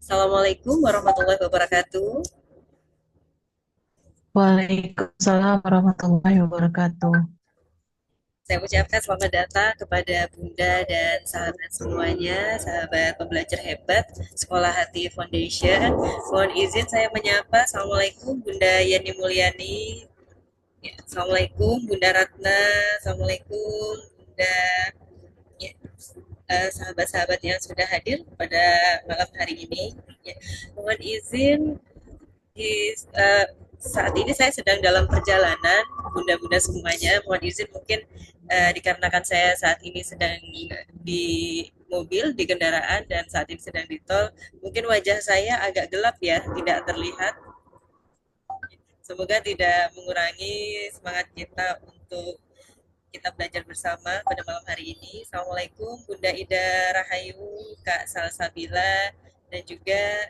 Assalamualaikum warahmatullahi wabarakatuh. Waalaikumsalam warahmatullahi wabarakatuh. Saya ucapkan selamat datang kepada Bunda dan sahabat semuanya, sahabat pembelajar hebat Sekolah Hati Foundation. Mohon izin saya menyapa. Assalamualaikum Bunda Yani Mulyani. Ya, Assalamualaikum Bunda Ratna. Assalamualaikum Bunda. Ya, sahabat-sahabat yang sudah hadir pada malam hari ini. Ya, mohon izin di saat ini saya sedang dalam perjalanan, bunda-bunda semuanya. Mohon izin mungkin dikarenakan saya saat ini sedang di mobil, di kendaraan, dan saat ini sedang di tol. Mungkin wajah saya agak gelap ya, tidak terlihat. Semoga tidak mengurangi semangat kita untuk kita belajar bersama pada malam hari ini. Assalamualaikum Bunda Ida Rahayu, Kak Salsabila, dan juga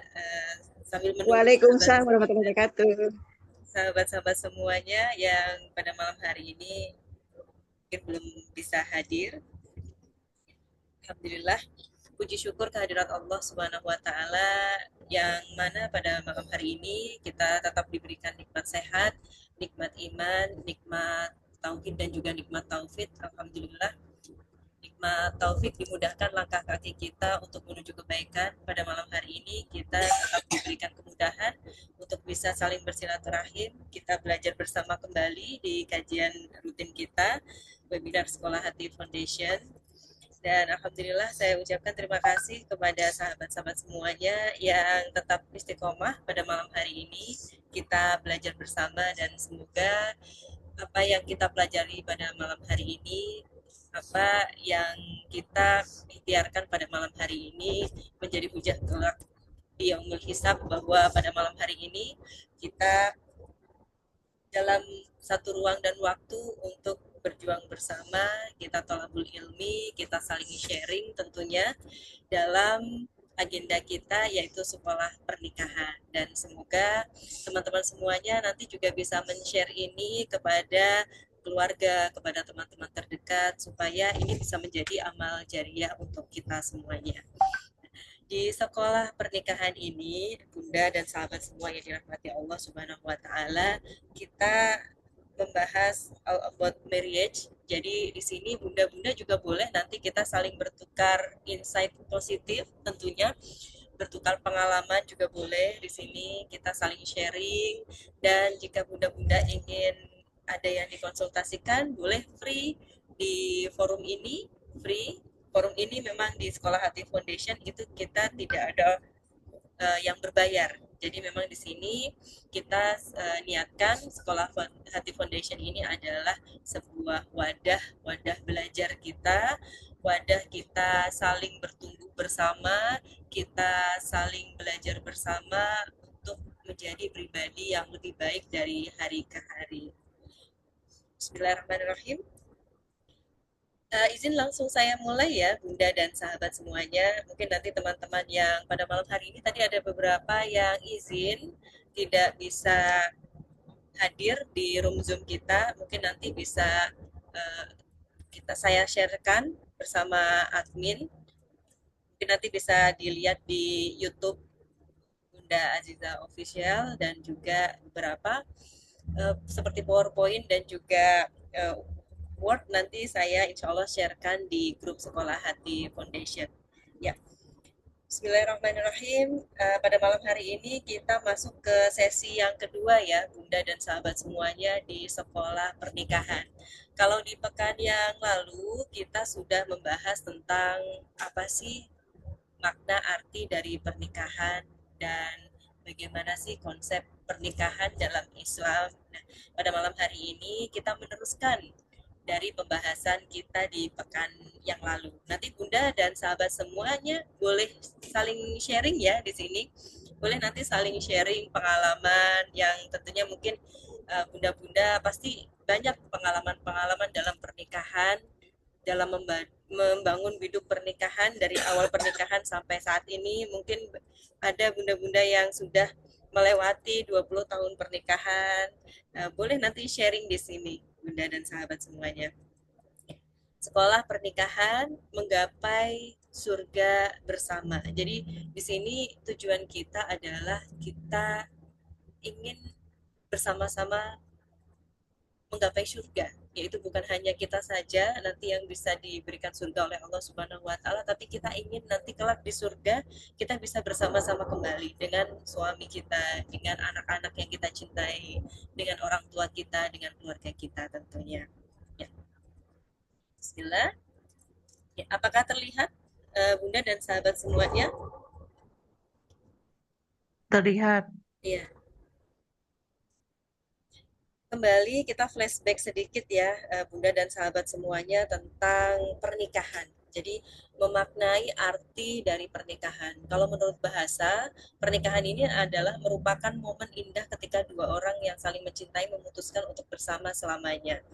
sambil menunggu sahabat Waalaikumsalam warahmatullahi wabarakatuh. sahabat-sahabat semuanya yang pada malam hari ini mungkin belum bisa hadir. Alhamdulillah, puji syukur kehadirat Allah Subhanahu wa taala yang mana pada malam hari ini kita tetap diberikan nikmat sehat, nikmat iman, nikmat tauhid dan juga nikmat taufik. Alhamdulillah, nikmat taufik dimudahkan langkah kaki kita untuk menuju kebaikan. Pada malam hari ini kita tetap diberikan kemudahan untuk bisa saling bersilaturahim. Kita belajar bersama kembali di kajian rutin kita, webinar Sekolah Hati Foundation. Dan Alhamdulillah saya ucapkan terima kasih kepada sahabat-sahabat semuanya yang tetap istiqomah pada malam hari ini. Kita belajar bersama dan semoga apa yang kita pelajari pada malam hari ini, apa yang kita ikhtiarkan pada malam hari ini menjadi hujah kelak di yaumul hisab, bahwa pada malam hari ini kita dalam satu ruang dan waktu untuk berjuang bersama, kita tolabul ilmi, kita saling sharing tentunya dalam agenda kita yaitu sekolah pernikahan. Dan semoga teman-teman semuanya nanti juga bisa men-share ini kepada keluarga, kepada teman-teman terdekat, supaya ini bisa menjadi amal jariah untuk kita semuanya. Di sekolah pernikahan ini, Bunda dan sahabat semua yang dirahmati Allah Subhanahu wa taala, kita membahas all about marriage. Jadi di sini Bunda-bunda juga boleh nanti kita saling bertukar insight positif tentunya, bertukar pengalaman juga boleh. Di sini kita saling sharing, dan jika Bunda-bunda ingin ada yang dikonsultasikan, boleh free di forum ini, free. Forum ini memang di Sekolah Hati Foundation itu kita tidak ada yang berbayar. Jadi memang di sini kita niatkan Sekolah Hati Foundation ini adalah sebuah wadah wadah belajar kita, wadah kita saling bertumbuh bersama, kita saling belajar bersama untuk menjadi pribadi yang lebih baik dari hari ke hari. Bismillahirrahmanirrahim. Izin langsung saya mulai ya, Bunda dan sahabat semuanya. Mungkin nanti teman-teman yang pada malam hari ini tadi ada beberapa yang izin tidak bisa hadir di room Zoom kita. Mungkin nanti bisa uh, saya sharekan bersama admin. Mungkin nanti bisa dilihat di YouTube Bunda Aziza Official, dan juga beberapa seperti PowerPoint dan juga Word nanti saya insya Allah sharekan di grup Sekolah Hati Foundation. Ya, Bismillahirrahmanirrahim. Pada malam hari ini kita masuk ke sesi yang kedua ya, Bunda dan sahabat semuanya di sekolah pernikahan. Kalau di pekan yang lalu kita sudah membahas tentang apa sih makna arti dari pernikahan dan bagaimana sih konsep pernikahan dalam Islam. Nah, pada malam hari ini kita meneruskan dari pembahasan kita di pekan yang lalu. Nanti Bunda dan sahabat semuanya boleh saling sharing ya di sini. Boleh nanti saling sharing pengalaman yang tentunya mungkin bunda-bunda pasti banyak pengalaman-pengalaman dalam pernikahan, dalam membangun hidup pernikahan dari awal pernikahan sampai saat ini. Mungkin ada bunda-bunda yang sudah melewati 20 tahun pernikahan. Boleh nanti sharing di sini, Bunda dan sahabat semuanya. Sekolah pernikahan menggapai surga bersama. Jadi di sini tujuan kita adalah kita ingin bersama-sama menggapai surga, yaitu bukan hanya kita saja nanti yang bisa diberikan surga oleh Allah Subhanahu wa taala, tapi kita ingin nanti kelak di surga kita bisa bersama-sama kembali dengan suami kita, dengan anak-anak yang kita cintai, dengan orang tua kita, dengan keluarga kita tentunya. Ya, bismillah. Ya, apakah terlihat Bunda dan sahabat semuanya? Terlihat. Iya. Kembali kita flashback sedikit ya, Bunda dan sahabat semuanya tentang pernikahan. Jadi memaknai arti dari pernikahan. Kalau menurut bahasa, pernikahan ini adalah merupakan momen indah ketika dua orang yang saling mencintai memutuskan untuk bersama selamanya.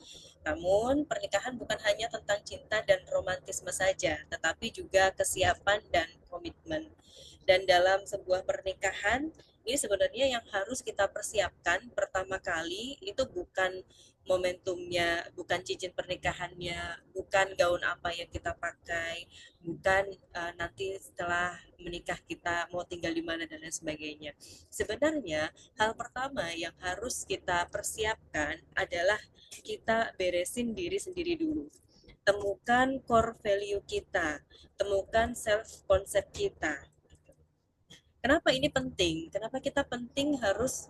Namun, pernikahan bukan hanya tentang cinta dan romantisme saja, tetapi juga kesiapan dan komitmen. Dan dalam sebuah pernikahan, ini sebenarnya yang harus kita persiapkan pertama kali itu bukan momentumnya, bukan cincin pernikahannya, bukan gaun apa yang kita pakai, bukan nanti setelah menikah kita mau tinggal di mana dan lain sebagainya. Sebenarnya hal pertama yang harus kita persiapkan adalah kita beresin diri sendiri dulu. Temukan core value kita, temukan self concept kita. Kenapa ini penting? Kenapa kita penting harus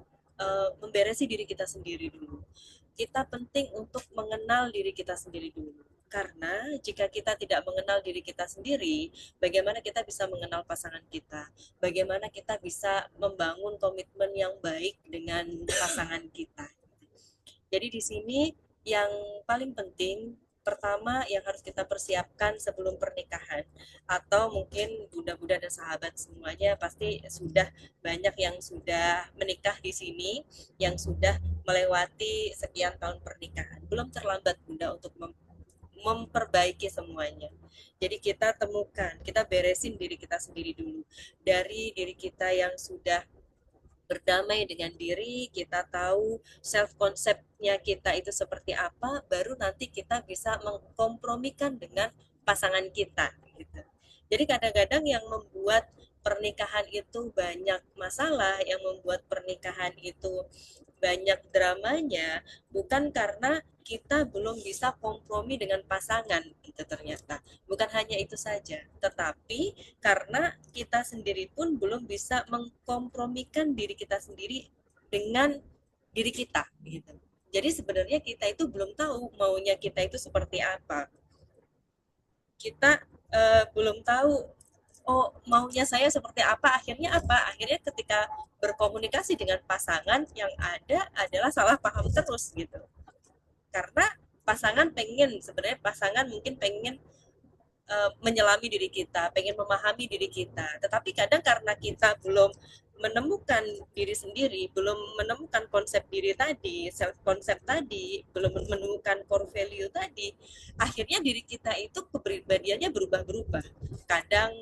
memberesi diri kita sendiri dulu? Kita penting untuk mengenal diri kita sendiri dulu. Karena jika kita tidak mengenal diri kita sendiri, bagaimana kita bisa mengenal pasangan kita? Bagaimana kita bisa membangun komitmen yang baik dengan pasangan kita? Jadi di sini yang paling penting pertama yang harus kita persiapkan sebelum pernikahan atau mungkin bunda-bunda dan sahabat semuanya pasti sudah banyak yang sudah menikah di sini, yang sudah melewati sekian tahun pernikahan. Belum terlambat Bunda untuk memperbaiki semuanya. Jadi kita temukan, kita beresin diri kita sendiri dulu. Dari diri kita yang sudah berdamai dengan diri, kita tahu self konsepnya kita itu seperti apa, baru nanti kita bisa mengkompromikan dengan pasangan kita gitu. Jadi kadang-kadang yang membuat pernikahan itu banyak masalah, yang membuat pernikahan itu banyak dramanya bukan karena kita belum bisa kompromi dengan pasangan gitu ternyata. Bukan hanya itu saja, tetapi karena kita sendiri pun belum bisa mengkompromikan diri kita sendiri dengan diri kita gitu. Jadi sebenarnya kita itu belum tahu maunya kita itu seperti apa. Kita belum tahu oh maunya saya seperti apa, akhirnya ketika berkomunikasi dengan pasangan yang ada adalah salah paham terus gitu, karena pasangan mungkin pengen menyelami diri kita, pengen memahami diri kita. Tetapi kadang karena kita belum menemukan diri sendiri, belum menemukan konsep diri tadi, self konsep tadi, belum menemukan core value tadi, akhirnya diri kita itu kepribadiannya berubah-berubah. Kadang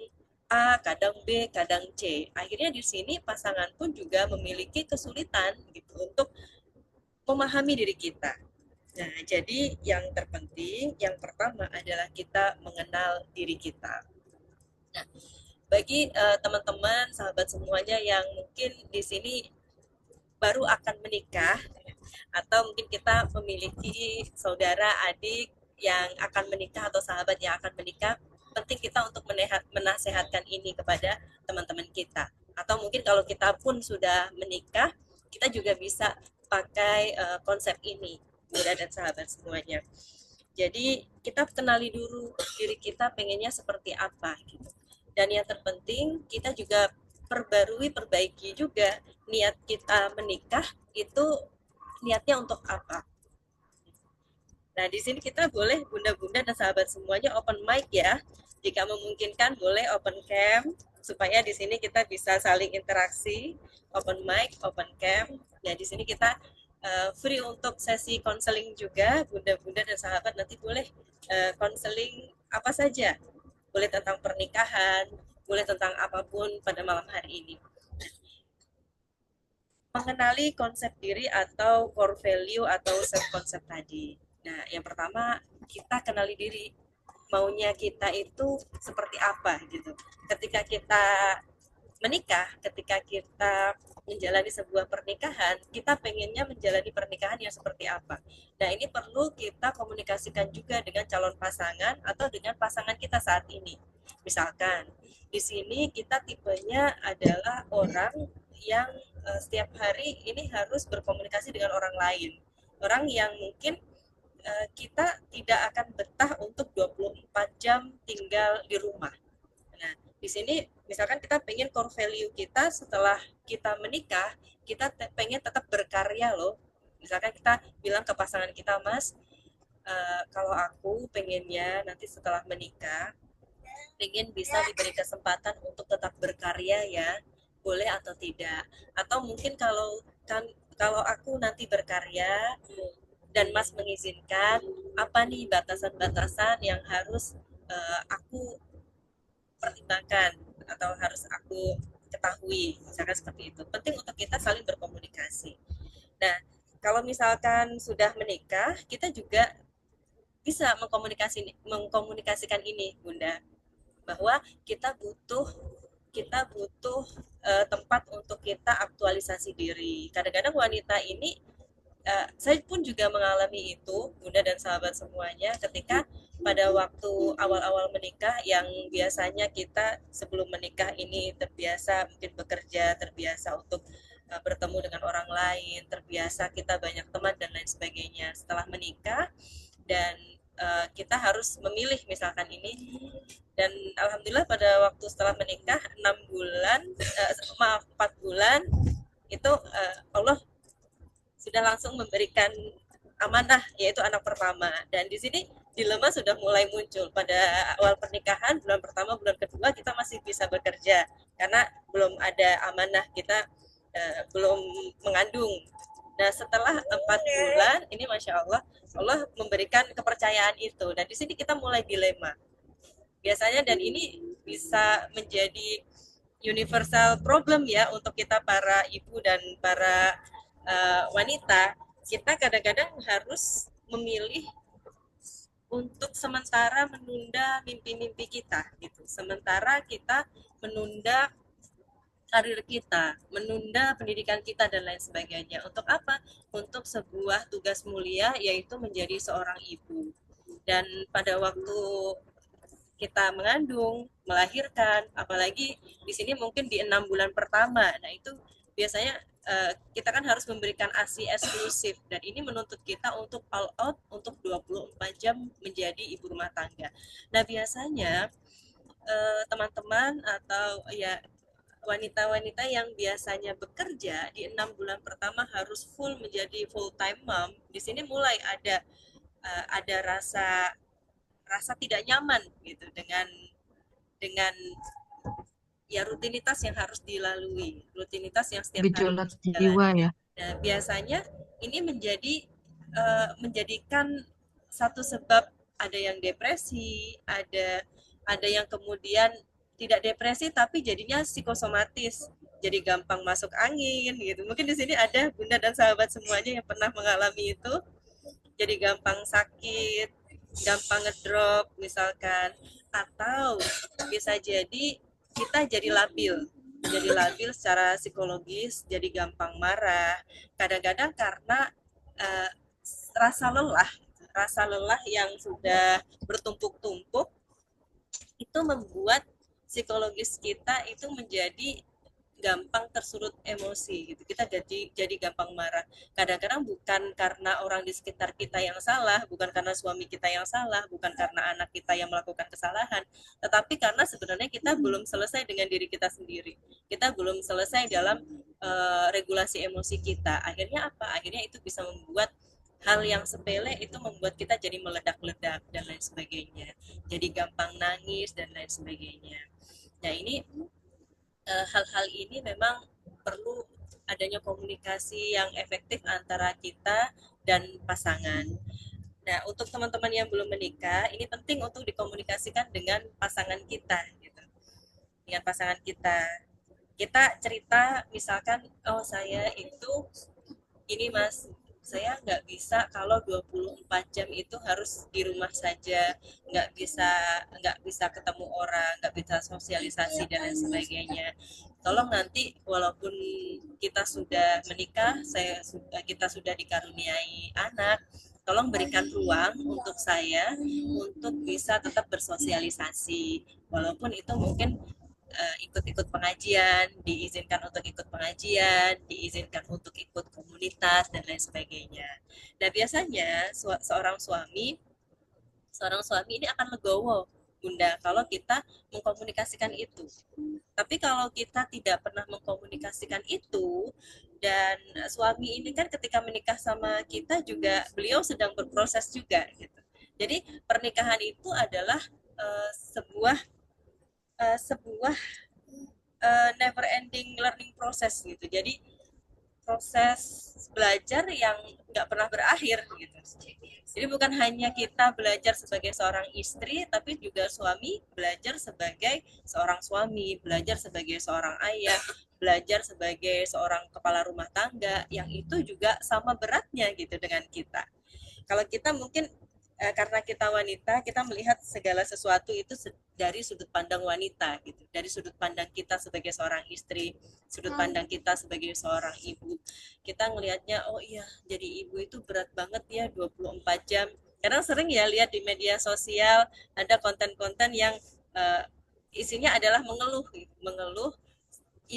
A, kadang B, kadang C. Akhirnya di sini pasangan pun juga memiliki kesulitan gitu untuk memahami diri kita. Nah, jadi yang terpenting, yang pertama adalah kita mengenal diri kita. Nah, bagi teman-teman, sahabat semuanya yang mungkin di sini baru akan menikah, atau mungkin kita memiliki saudara, adik yang akan menikah atau sahabat yang akan menikah, penting kita untuk menasehatkan ini kepada teman-teman kita. Atau mungkin kalau kita pun sudah menikah, kita juga bisa pakai konsep ini, Bunda dan sahabat semuanya. Jadi kita kenali dulu diri kita pengennya seperti apa gitu. Dan yang terpenting kita juga perbaiki juga niat kita menikah itu niatnya untuk apa. Nah, di sini kita boleh bunda-bunda dan sahabat semuanya open mic ya. Jika memungkinkan boleh open cam supaya di sini kita bisa saling interaksi, open mic, open cam. Nah, di sini kita free untuk sesi konseling juga, bunda-bunda dan sahabat nanti boleh konseling apa saja. Boleh tentang pernikahan, boleh tentang apapun pada malam hari ini. Mengenali konsep diri atau core value atau self concept tadi. Nah, yang pertama kita kenali diri. maunya kita itu seperti apa gitu. Ketika kita menikah, ketika kita menjalani sebuah pernikahan, kita pengennya menjalani pernikahan yang seperti apa. Nah, ini perlu kita komunikasikan juga dengan calon pasangan atau dengan pasangan kita saat ini. Misalkan, di sini kita tipenya adalah orang yang setiap hari ini harus berkomunikasi dengan orang lain. Orang yang mungkin kita tidak akan betah untuk 24 jam tinggal di rumah. Nah, di sini misalkan kita pengen core value kita setelah kita menikah, kita pengen tetap berkarya loh. Misalkan kita bilang ke pasangan kita, Mas, kalau aku pengennya nanti setelah menikah, pengen bisa diberi kesempatan untuk tetap berkarya ya, boleh atau tidak? Atau mungkin kalau aku nanti berkarya dan Mas mengizinkan, apa nih batasan-batasan yang harus aku pertimbangkan atau harus aku ketahui, misalkan seperti itu. Penting untuk kita saling berkomunikasi. Nah, kalau misalkan sudah menikah, kita juga bisa mengkomunikasikan ini, Bunda, bahwa kita butuh tempat untuk kita aktualisasi diri. Kadang-kadang wanita ini, saya pun juga mengalami itu, Bunda dan sahabat semuanya, ketika pada waktu awal-awal menikah yang biasanya kita sebelum menikah ini terbiasa mungkin bekerja, terbiasa untuk bertemu dengan orang lain, terbiasa kita banyak teman dan lain sebagainya. Setelah menikah dan kita harus memilih misalkan ini, dan alhamdulillah pada waktu setelah menikah 6 bulan, maaf 4 bulan itu Allah sudah langsung memberikan amanah yaitu anak pertama. Dan di sini dilema sudah mulai muncul pada awal pernikahan, bulan pertama bulan kedua kita masih bisa bekerja karena belum ada amanah, kita belum mengandung. Nah, setelah 4 bulan ini masya Allah Allah memberikan kepercayaan itu, dan di sini kita mulai dilema biasanya, dan ini bisa menjadi universal problem ya untuk kita para ibu dan para wanita. Kita kadang-kadang harus memilih untuk sementara menunda mimpi-mimpi kita gitu. Sementara kita menunda karir kita, menunda pendidikan kita dan lain sebagainya. Untuk apa? Untuk sebuah tugas mulia yaitu menjadi seorang ibu. Dan pada waktu kita mengandung, melahirkan, apalagi di sini mungkin di 6 bulan pertama. Nah, itu biasanya kita kan harus memberikan ASI eksklusif, dan ini menuntut kita untuk all out untuk 24 jam menjadi ibu rumah tangga. Nah, biasanya teman-teman atau ya wanita-wanita yang biasanya bekerja di 6 bulan pertama harus full menjadi full time mom, di sini mulai ada rasa rasa tidak nyaman gitu dengan ya rutinitas yang harus dilalui, rutinitas yang setiap hari Gejolak harus jiwa dijalani. ya. Nah, biasanya ini menjadikan satu sebab, ada yang depresi, ada yang kemudian tidak depresi tapi jadinya psikosomatis, jadi gampang masuk angin gitu. Mungkin di sini ada Bunda dan sahabat semuanya yang pernah mengalami itu, jadi gampang sakit, gampang ngedrop misalkan, atau bisa jadi kita jadi labil secara psikologis, jadi gampang marah kadang-kadang karena eh, rasa lelah yang sudah bertumpuk-tumpuk itu membuat psikologis kita itu menjadi gampang tersulut emosi gitu. Kita jadi gampang marah. Kadang-kadang bukan karena orang di sekitar kita yang salah, bukan karena suami kita yang salah, bukan karena anak kita yang melakukan kesalahan, tetapi karena sebenarnya kita belum selesai dengan diri kita sendiri. Kita belum selesai dalam regulasi emosi kita. Akhirnya apa? Akhirnya itu bisa membuat hal yang sepele itu membuat kita jadi meledak-ledak dan lain sebagainya. Jadi gampang nangis dan lain sebagainya. Nah, ini hal-hal ini memang perlu adanya komunikasi yang efektif antara kita dan pasangan. Nah, untuk teman-teman yang belum menikah, ini penting untuk dikomunikasikan dengan pasangan kita, gitu. Dengan pasangan kita. Kita cerita, misalkan, oh saya itu, ini mas, saya nggak bisa kalau 24 jam itu harus di rumah saja, nggak bisa ketemu orang, nggak bisa sosialisasi dan lain sebagainya. Tolong nanti walaupun kita sudah menikah, kita sudah dikaruniai anak, tolong berikan ruang untuk saya untuk bisa tetap bersosialisasi, walaupun itu mungkin ikut-ikut pengajian, diizinkan untuk ikut pengajian, diizinkan untuk ikut komunitas dan lain sebagainya. Nah, biasanya seorang suami ini akan legowo, Bunda, kalau kita mengkomunikasikan itu. Tapi kalau kita tidak pernah mengkomunikasikan itu, dan suami ini kan ketika menikah sama kita juga beliau sedang berproses juga gitu. Jadi pernikahan itu adalah sebuah never ending learning process gitu. Jadi proses belajar yang nggak pernah berakhir gitu. Jadi bukan hanya kita belajar sebagai seorang istri, tapi juga suami belajar sebagai seorang suami, belajar sebagai seorang ayah, belajar sebagai seorang kepala rumah tangga, yang itu juga sama beratnya gitu dengan kita. Kalau kita mungkin karena kita wanita, kita melihat segala sesuatu itu dari sudut pandang wanita gitu, dari sudut pandang kita sebagai seorang istri, sudut pandang kita sebagai seorang ibu. Kita ngelihatnya, oh iya, jadi ibu itu berat banget ya 24 jam. Karena sering ya lihat di media sosial ada konten-konten yang isinya adalah mengeluh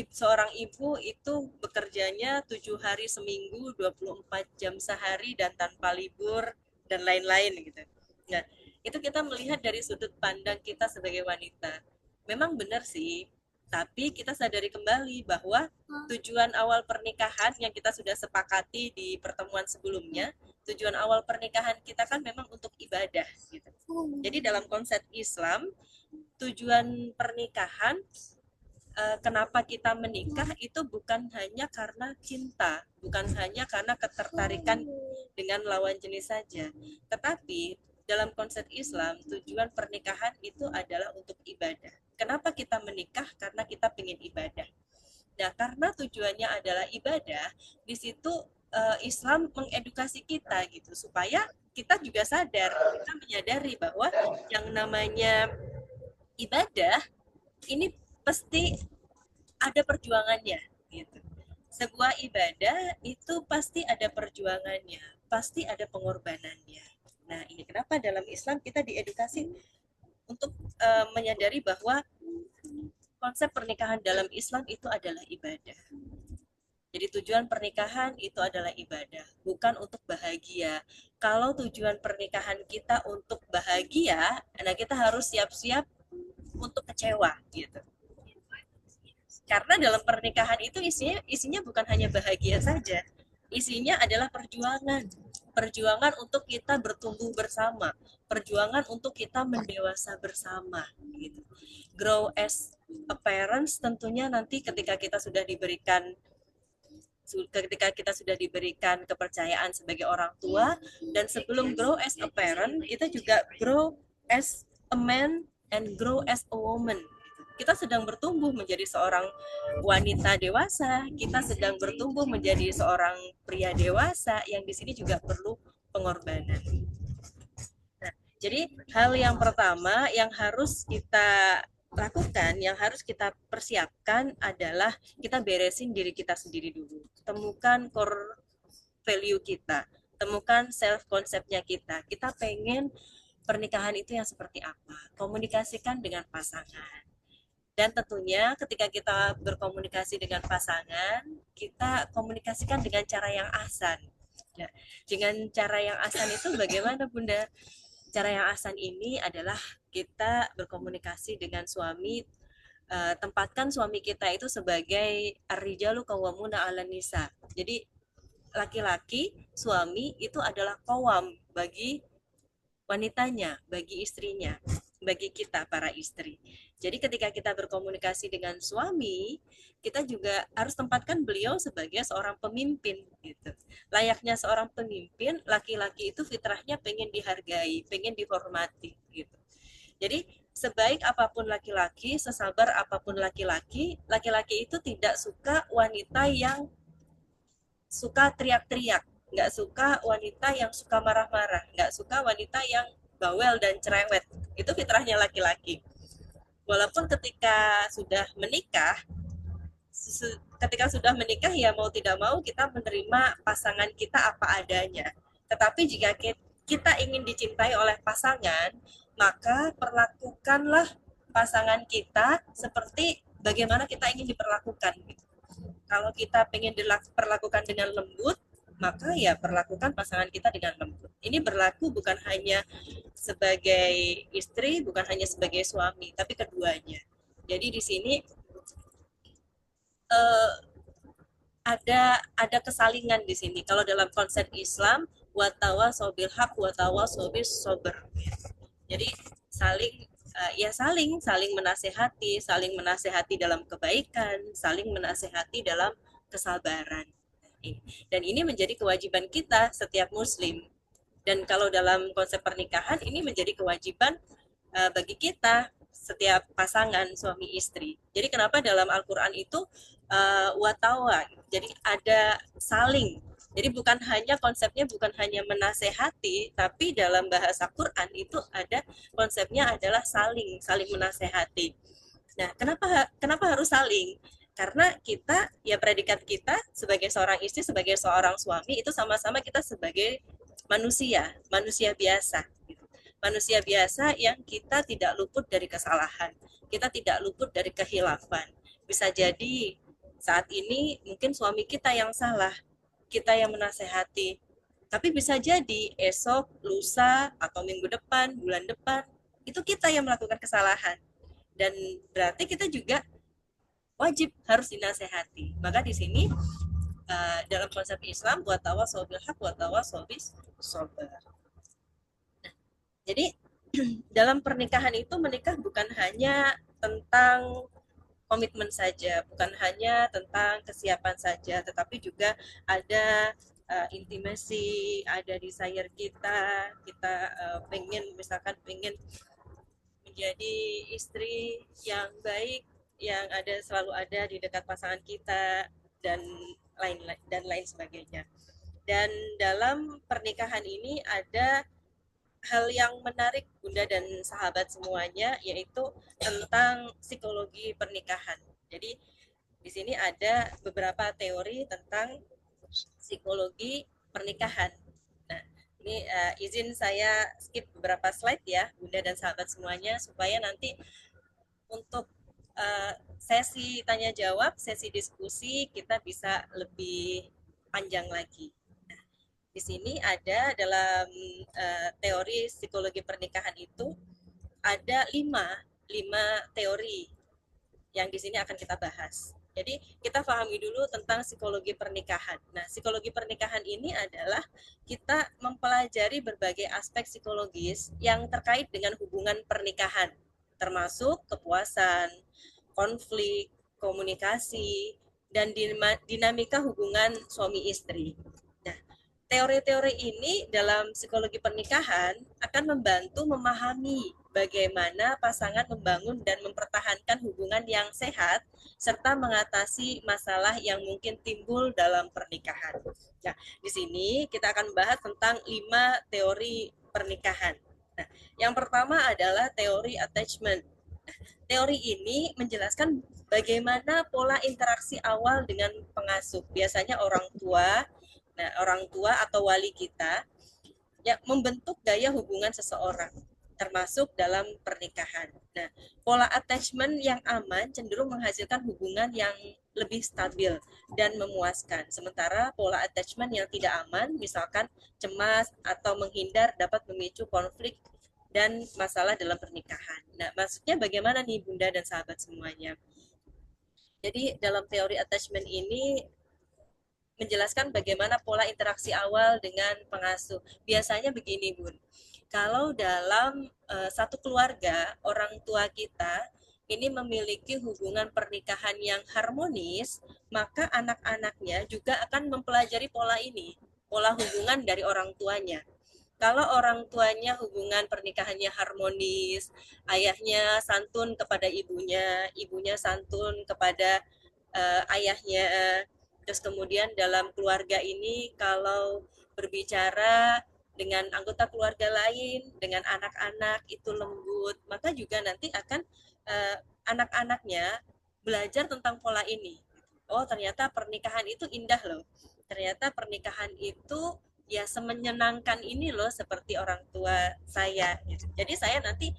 seorang ibu itu bekerjanya 7 hari seminggu, 24 jam sehari dan tanpa libur dan lain-lain gitu. Nah, itu kita melihat dari sudut pandang kita sebagai wanita. Memang benar sih, tapi kita sadari kembali bahwa tujuan awal pernikahan yang kita sudah sepakati di pertemuan sebelumnya, tujuan awal pernikahan kita kan memang untuk ibadah gitu. Jadi dalam konsep Islam, tujuan pernikahan kenapa kita menikah itu bukan hanya karena cinta, bukan hanya karena ketertarikan dengan lawan jenis saja, tetapi dalam konsep Islam tujuan pernikahan itu adalah untuk ibadah. Kenapa kita menikah? Karena kita ingin ibadah. Nah, karena tujuannya adalah ibadah, di situ Islam mengedukasi kita gitu supaya kita juga sadar, kita menyadari bahwa yang namanya ibadah ini pasti ada perjuangannya gitu. Sebuah ibadah itu pasti ada perjuangannya, pasti ada pengorbanannya. Nah, ini kenapa dalam Islam kita diedukasi untuk menyadari bahwa konsep pernikahan dalam Islam itu adalah ibadah. Jadi tujuan pernikahan itu adalah ibadah, bukan untuk bahagia. Kalau tujuan pernikahan kita untuk bahagia, nah kita harus siap-siap untuk kecewa gitu. Karena dalam pernikahan itu isinya bukan hanya bahagia saja, isinya adalah perjuangan, perjuangan untuk kita bertumbuh bersama, perjuangan untuk kita mendewasa bersama gitu. Grow as a parents tentunya nanti ketika kita sudah diberikan kepercayaan sebagai orang tua, dan sebelum grow as a parent kita juga grow as a man and grow as a woman. Kita sedang bertumbuh menjadi seorang wanita dewasa, kita sedang bertumbuh menjadi seorang pria dewasa yang di sini juga perlu pengorbanan. Nah, jadi hal yang pertama yang harus kita lakukan, yang harus kita persiapkan adalah kita beresin diri kita sendiri dulu. Temukan core value kita, temukan self konsepnya kita. Kita pengen pernikahan itu yang seperti apa? Komunikasikan dengan pasangan. Dan tentunya ketika kita berkomunikasi dengan pasangan, kita komunikasikan dengan cara yang ahsan. Nah, dengan cara yang ahsan itu bagaimana, Bunda? Cara yang ahsan ini adalah kita berkomunikasi dengan suami, tempatkan suami kita itu sebagai ar-rijalu qawwamuna 'alan nisa. Jadi laki-laki, suami itu adalah qawwam bagi wanitanya, bagi istrinya, bagi kita para istri. Jadi ketika kita berkomunikasi dengan suami, kita juga harus tempatkan beliau sebagai seorang pemimpin gitu. Layaknya seorang pemimpin, laki-laki itu fitrahnya pengen dihargai, pengen dihormati gitu. Jadi sebaik apapun laki-laki, sesabar apapun laki-laki, laki-laki itu tidak suka wanita yang suka teriak-teriak nggak suka wanita yang suka marah-marah, nggak suka wanita yang bawel dan cerewet. Itu fitrahnya laki-laki. Walaupun ketika sudah menikah ya mau tidak mau kita menerima pasangan kita apa adanya. Tetapi jika kita ingin dicintai oleh pasangan, maka perlakukanlah pasangan kita seperti bagaimana kita ingin diperlakukan. Kalau kita ingin diperlakukan dengan lembut, maka ya perlakukan pasangan kita dengan lembut. Ini berlaku bukan hanya sebagai istri, bukan hanya sebagai suami, tapi keduanya. Jadi di sini eh, ada kesalingan di sini. Kalau dalam konsep Islam, watawa sobil hak, watawa sobil sober. Jadi saling saling menasehati dalam kebaikan, saling menasehati dalam kesabaran. Dan ini menjadi kewajiban kita setiap muslim. Dan kalau dalam konsep pernikahan ini menjadi kewajiban bagi kita setiap pasangan suami istri. Jadi kenapa dalam Al-Qur'an itu watawa. Jadi ada saling. Jadi konsepnya bukan hanya menasehati, tapi dalam bahasa Quran itu ada konsepnya adalah saling menasehati. Nah, kenapa harus saling? Karena kita ya predikat kita sebagai seorang istri, sebagai seorang suami itu sama-sama kita sebagai manusia biasa gitu. Manusia biasa yang kita tidak luput dari kesalahan, kita tidak luput dari kehilafan. Bisa jadi saat ini mungkin suami kita yang salah, kita yang menasehati. Tapi bisa jadi esok, lusa, atau minggu depan, bulan depan, itu kita yang melakukan kesalahan. Dan berarti kita juga wajib harus dinasehati. Maka di sini dalam konsep Islam buat tawasul bil haq, buat tawasul bis sabar. Jadi dalam pernikahan itu menikah bukan hanya tentang komitmen saja, bukan hanya tentang kesiapan saja, tetapi juga ada intimasi, ada desire kita pengen menjadi istri yang baik, yang selalu ada di dekat pasangan kita dan lain sebagainya. Dan dalam pernikahan ini ada hal yang menarik Bunda dan sahabat semuanya, yaitu tentang psikologi pernikahan. Jadi di sini ada beberapa teori tentang psikologi pernikahan. Nah, ini izin saya skip beberapa slide ya Bunda dan sahabat semuanya supaya nanti untuk sesi tanya jawab, sesi diskusi kita bisa lebih panjang lagi. Di sini ada dalam teori psikologi pernikahan itu ada lima teori yang di sini akan kita bahas. Jadi kita pahami dulu tentang psikologi pernikahan. Nah, psikologi pernikahan ini adalah kita mempelajari berbagai aspek psikologis yang terkait dengan hubungan pernikahan, termasuk kepuasan, konflik, komunikasi, dan dinamika hubungan suami istri. Nah, teori-teori ini dalam psikologi pernikahan akan membantu memahami bagaimana pasangan membangun dan mempertahankan hubungan yang sehat serta mengatasi masalah yang mungkin timbul dalam pernikahan. Nah, di sini kita akan membahas tentang 5 teori pernikahan. Nah, yang pertama adalah teori attachment. Nah, teori ini menjelaskan bagaimana pola interaksi awal dengan pengasuh. Biasanya orang tua atau wali kita yang membentuk gaya hubungan seseorang termasuk dalam pernikahan. Nah, pola attachment yang aman cenderung menghasilkan hubungan yang lebih stabil dan memuaskan. Sementara pola attachment yang tidak aman, misalkan cemas atau menghindar dapat memicu konflik dan masalah dalam pernikahan. Nah, maksudnya bagaimana nih Bunda dan sahabat semuanya? Jadi dalam teori attachment ini menjelaskan bagaimana pola interaksi awal dengan pengasuh. Biasanya begini, Bun. Kalau dalam satu keluarga, orang tua kita ini memiliki hubungan pernikahan yang harmonis, maka anak-anaknya juga akan mempelajari pola ini, pola hubungan dari orang tuanya. Kalau orang tuanya hubungan pernikahannya harmonis, ayahnya santun kepada ibunya, ibunya santun kepada ayahnya, terus kemudian dalam keluarga ini kalau berbicara dengan anggota keluarga lain, dengan anak-anak itu lembut, maka juga nanti akan anak-anaknya belajar tentang pola ini. Oh, ternyata pernikahan itu indah loh. Ternyata pernikahan itu ya semenyenangkan ini loh seperti orang tua saya gitu. Jadi saya nanti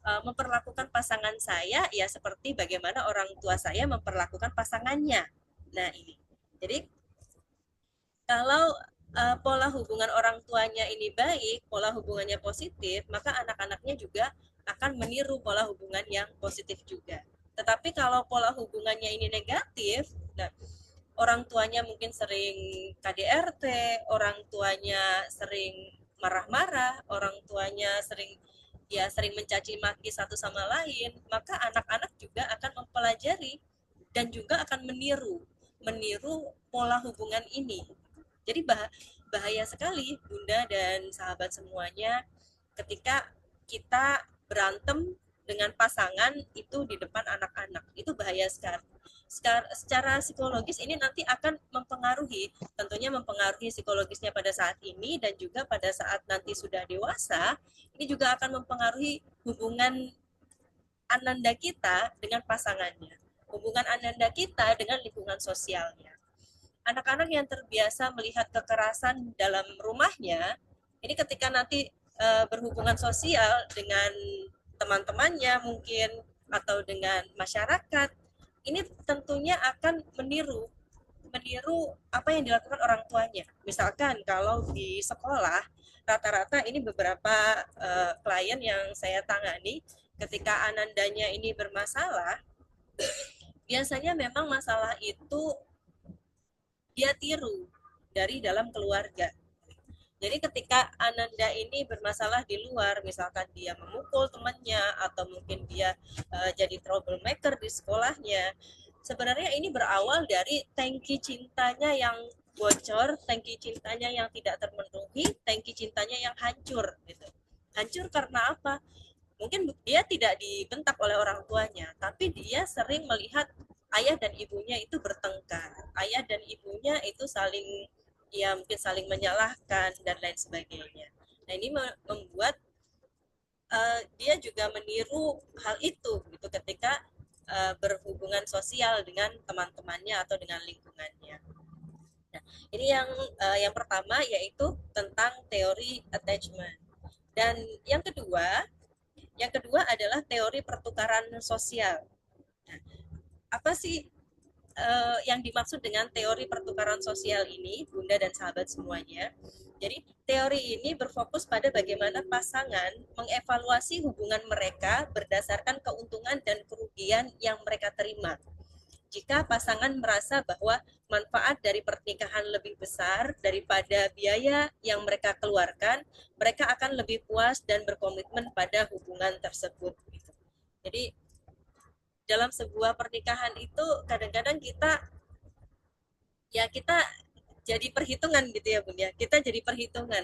memperlakukan pasangan saya ya seperti bagaimana orang tua saya memperlakukan pasangannya. Nah, ini. Jadi kalau pola hubungan orang tuanya ini baik, pola hubungannya positif, maka anak-anaknya juga akan meniru pola hubungan yang positif juga. Tetapi kalau pola hubungannya ini negatif, nah orang tuanya mungkin sering KDRT, orang tuanya sering marah-marah, orang tuanya sering ya sering mencaci maki satu sama lain, maka anak-anak juga akan mempelajari dan juga akan meniru pola hubungan ini. Jadi bahaya sekali Bunda dan sahabat semuanya ketika kita berantem dengan pasangan itu di depan anak-anak. Itu bahaya sekali. Secara psikologis ini nanti akan mempengaruhi, tentunya mempengaruhi psikologisnya pada saat ini dan juga pada saat nanti sudah dewasa, ini juga akan mempengaruhi hubungan ananda kita dengan pasangannya, hubungan ananda kita dengan lingkungan sosialnya. Anak-anak yang terbiasa melihat kekerasan dalam rumahnya, ini ketika nanti berhubungan sosial dengan teman-temannya mungkin atau dengan masyarakat, ini tentunya akan meniru apa yang dilakukan orang tuanya. Misalkan kalau di sekolah, rata-rata ini beberapa klien yang saya tangani, ketika anandanya ini bermasalah, biasanya memang masalah itu dia tiru dari dalam keluarga. Jadi ketika Ananda ini bermasalah di luar, misalkan dia memukul temannya atau mungkin dia jadi troublemaker di sekolahnya, sebenarnya ini berawal dari tangki cintanya yang bocor, tangki cintanya yang tidak terpenuhi, tangki cintanya yang hancur gitu. Hancur karena apa? Mungkin dia tidak dibentak oleh orang tuanya, tapi dia sering melihat ayah dan ibunya itu bertengkar. Ayah dan ibunya itu saling ya mungkin saling menyalahkan dan lain sebagainya. Nah, ini membuat dia juga meniru hal itu gitu ketika berhubungan sosial dengan teman-temannya atau dengan lingkungannya. Nah, ini yang pertama yaitu tentang teori attachment. Dan yang kedua adalah teori pertukaran sosial. Nah, apa sih yang dimaksud dengan teori pertukaran sosial ini, Bunda dan sahabat semuanya? Jadi, teori ini berfokus pada bagaimana pasangan mengevaluasi hubungan mereka berdasarkan keuntungan dan kerugian yang mereka terima. Jika pasangan merasa bahwa manfaat dari pernikahan lebih besar daripada biaya yang mereka keluarkan, mereka akan lebih puas dan berkomitmen pada hubungan tersebut. Jadi dalam sebuah pernikahan itu kadang-kadang kita jadi perhitungan gitu ya Bun ya. Kita jadi perhitungan.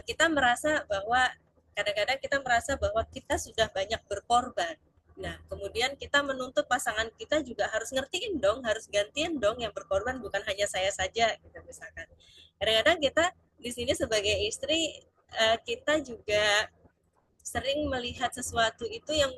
Kita merasa bahwa kadang-kadang kita merasa bahwa kita sudah banyak berkorban. Nah, kemudian kita menuntut pasangan kita juga harus ngertiin dong, harus gantiin dong yang berkorban bukan hanya saya saja gitu misalkan. Kadang-kadang kita di sini sebagai istri kita juga sering melihat sesuatu itu yang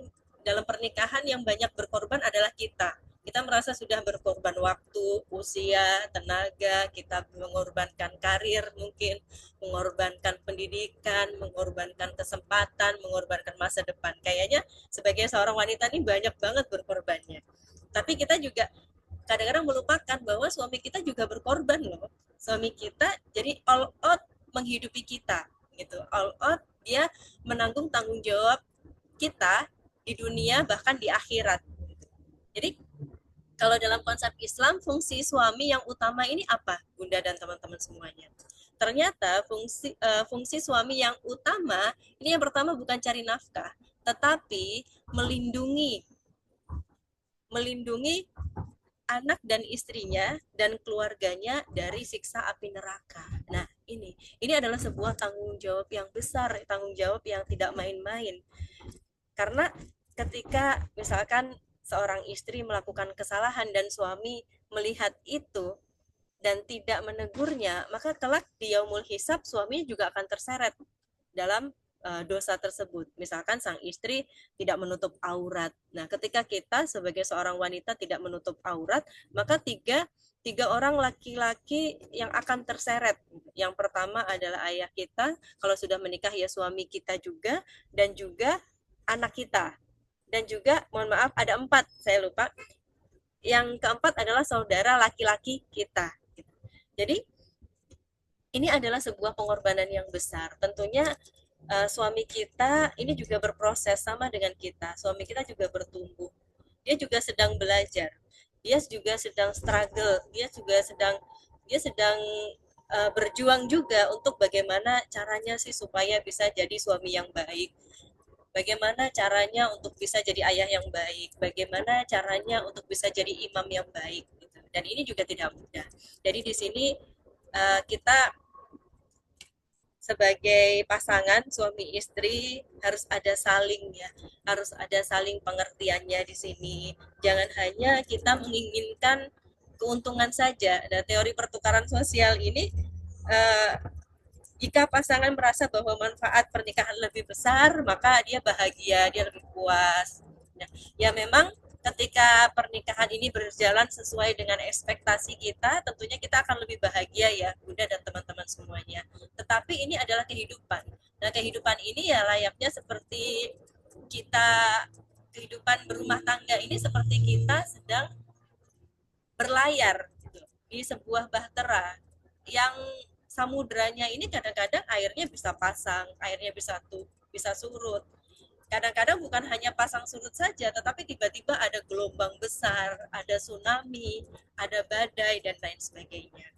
dalam pernikahan yang banyak berkorban adalah kita. Kita merasa sudah berkorban waktu, usia, tenaga, kita mengorbankan karir mungkin, mengorbankan pendidikan, mengorbankan kesempatan, mengorbankan masa depan. Kayaknya sebagai seorang wanita ini banyak banget berkorbannya. Tapi kita juga kadang-kadang melupakan bahwa suami kita juga berkorban loh. Suami kita jadi all out menghidupi kita gitu. All out dia menanggung tanggung jawab kita di dunia bahkan di akhirat. Jadi kalau dalam konsep Islam fungsi suami yang utama ini apa, Bunda dan teman-teman semuanya? Ternyata fungsi suami yang utama ini yang pertama bukan cari nafkah, tetapi melindungi melindungi anak dan istrinya dan keluarganya dari siksa api neraka. Nah, ini adalah sebuah tanggung jawab yang besar, tanggung jawab yang tidak main-main. Karena ketika misalkan seorang istri melakukan kesalahan dan suami melihat itu, dan tidak menegurnya, maka kelak di yaumul hisab suaminya juga akan terseret dalam dosa tersebut. Misalkan sang istri tidak menutup aurat. Nah, ketika kita sebagai seorang wanita tidak menutup aurat, maka tiga tiga orang laki-laki yang akan terseret. Yang pertama adalah ayah kita, kalau sudah menikah ya suami kita juga, dan juga anak kita. Dan juga, mohon maaf, ada empat, saya lupa. Yang keempat adalah saudara laki-laki kita. Jadi, ini adalah sebuah pengorbanan yang besar. Tentunya suami kita ini juga berproses sama dengan kita. Suami kita juga bertumbuh. Dia juga sedang belajar. Dia juga sedang struggle. Dia sedang berjuang juga untuk bagaimana caranya sih supaya bisa jadi suami yang baik. Bagaimana caranya untuk bisa jadi ayah yang baik, bagaimana caranya untuk bisa jadi imam yang baik gitu. Dan ini juga tidak mudah. Jadi di sini kita sebagai pasangan suami istri harus ada saling ya, harus ada saling pengertiannya di sini. Jangan hanya kita menginginkan keuntungan saja. Nah, teori pertukaran sosial ini eh, jika pasangan merasa bahwa manfaat pernikahan lebih besar, maka dia bahagia, dia lebih puas. Nah, ya memang ketika pernikahan ini berjalan sesuai dengan ekspektasi kita, tentunya kita akan lebih bahagia ya, Bunda dan teman-teman semuanya. Tetapi ini adalah kehidupan. Nah, kehidupan ini ya layaknya seperti kita kehidupan berumah tangga ini seperti kita sedang berlayar gitu, di sebuah bahtera yang samudranya ini kadang-kadang airnya bisa pasang, airnya bisa surut. Kadang-kadang bukan hanya pasang surut saja, tetapi tiba-tiba ada gelombang besar, ada tsunami, ada badai dan lain sebagainya.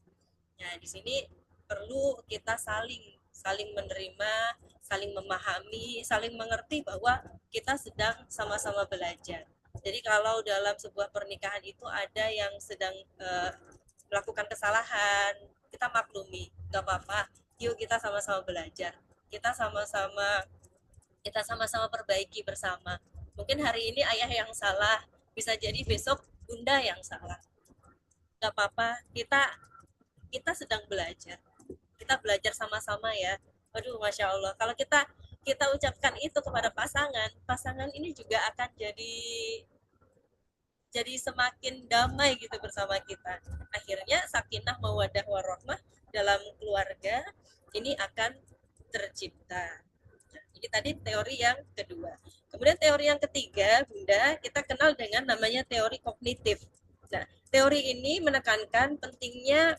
Nah, di sini perlu kita saling saling menerima, saling memahami, saling mengerti bahwa kita sedang sama-sama belajar. Jadi kalau dalam sebuah pernikahan itu ada yang sedang melakukan kesalahan, kita maklumi, nggak apa-apa. Yuk kita sama-sama belajar. Kita sama-sama kita sama-sama perbaiki bersama. Mungkin hari ini ayah yang salah, bisa jadi besok bunda yang salah. Nggak apa-apa, kita kita sedang belajar. Kita belajar sama-sama ya. Waduh, masya Allah. Kalau kita kita ucapkan itu kepada pasangan, pasangan ini juga akan jadi semakin damai gitu bersama kita. Akhirnya sakinah mawadah warahmah dalam keluarga ini akan tercipta. Nah, ini tadi teori yang kedua. Kemudian teori yang ketiga, Bunda, kita kenal dengan namanya teori kognitif. Nah, teori ini menekankan pentingnya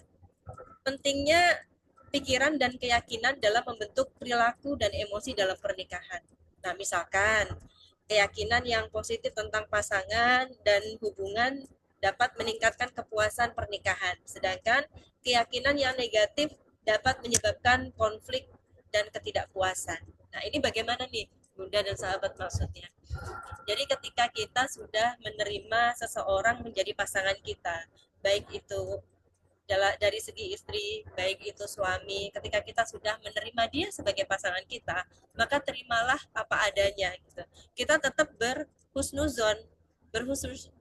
pentingnya pikiran dan keyakinan dalam membentuk perilaku dan emosi dalam pernikahan. Nah, misalkan keyakinan yang positif tentang pasangan dan hubungan dapat meningkatkan kepuasan pernikahan, sedangkan keyakinan yang negatif dapat menyebabkan konflik dan ketidakpuasan. Nah, ini bagaimana nih, Bunda dan sahabat maksudnya? Jadi ketika kita sudah menerima seseorang menjadi pasangan kita, baik itu dari segi istri, baik itu suami, ketika kita sudah menerima dia sebagai pasangan kita, maka terimalah apa adanya gitu. Kita tetap berhusnuzon,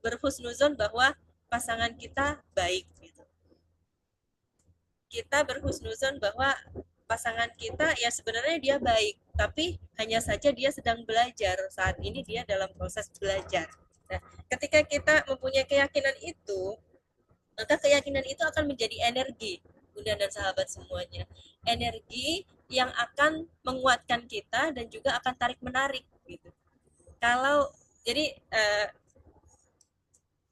berhusnuzon bahwa pasangan kita baik gitu. Kita berhusnuzon bahwa pasangan kita ya sebenarnya dia baik, tapi hanya saja dia sedang belajar. Saat ini dia dalam proses belajar. Nah, ketika kita mempunyai keyakinan itu, maka keyakinan itu akan menjadi energi, Bunda dan sahabat semuanya. Energi yang akan menguatkan kita dan juga akan tarik menarik gitu. Kalau jadi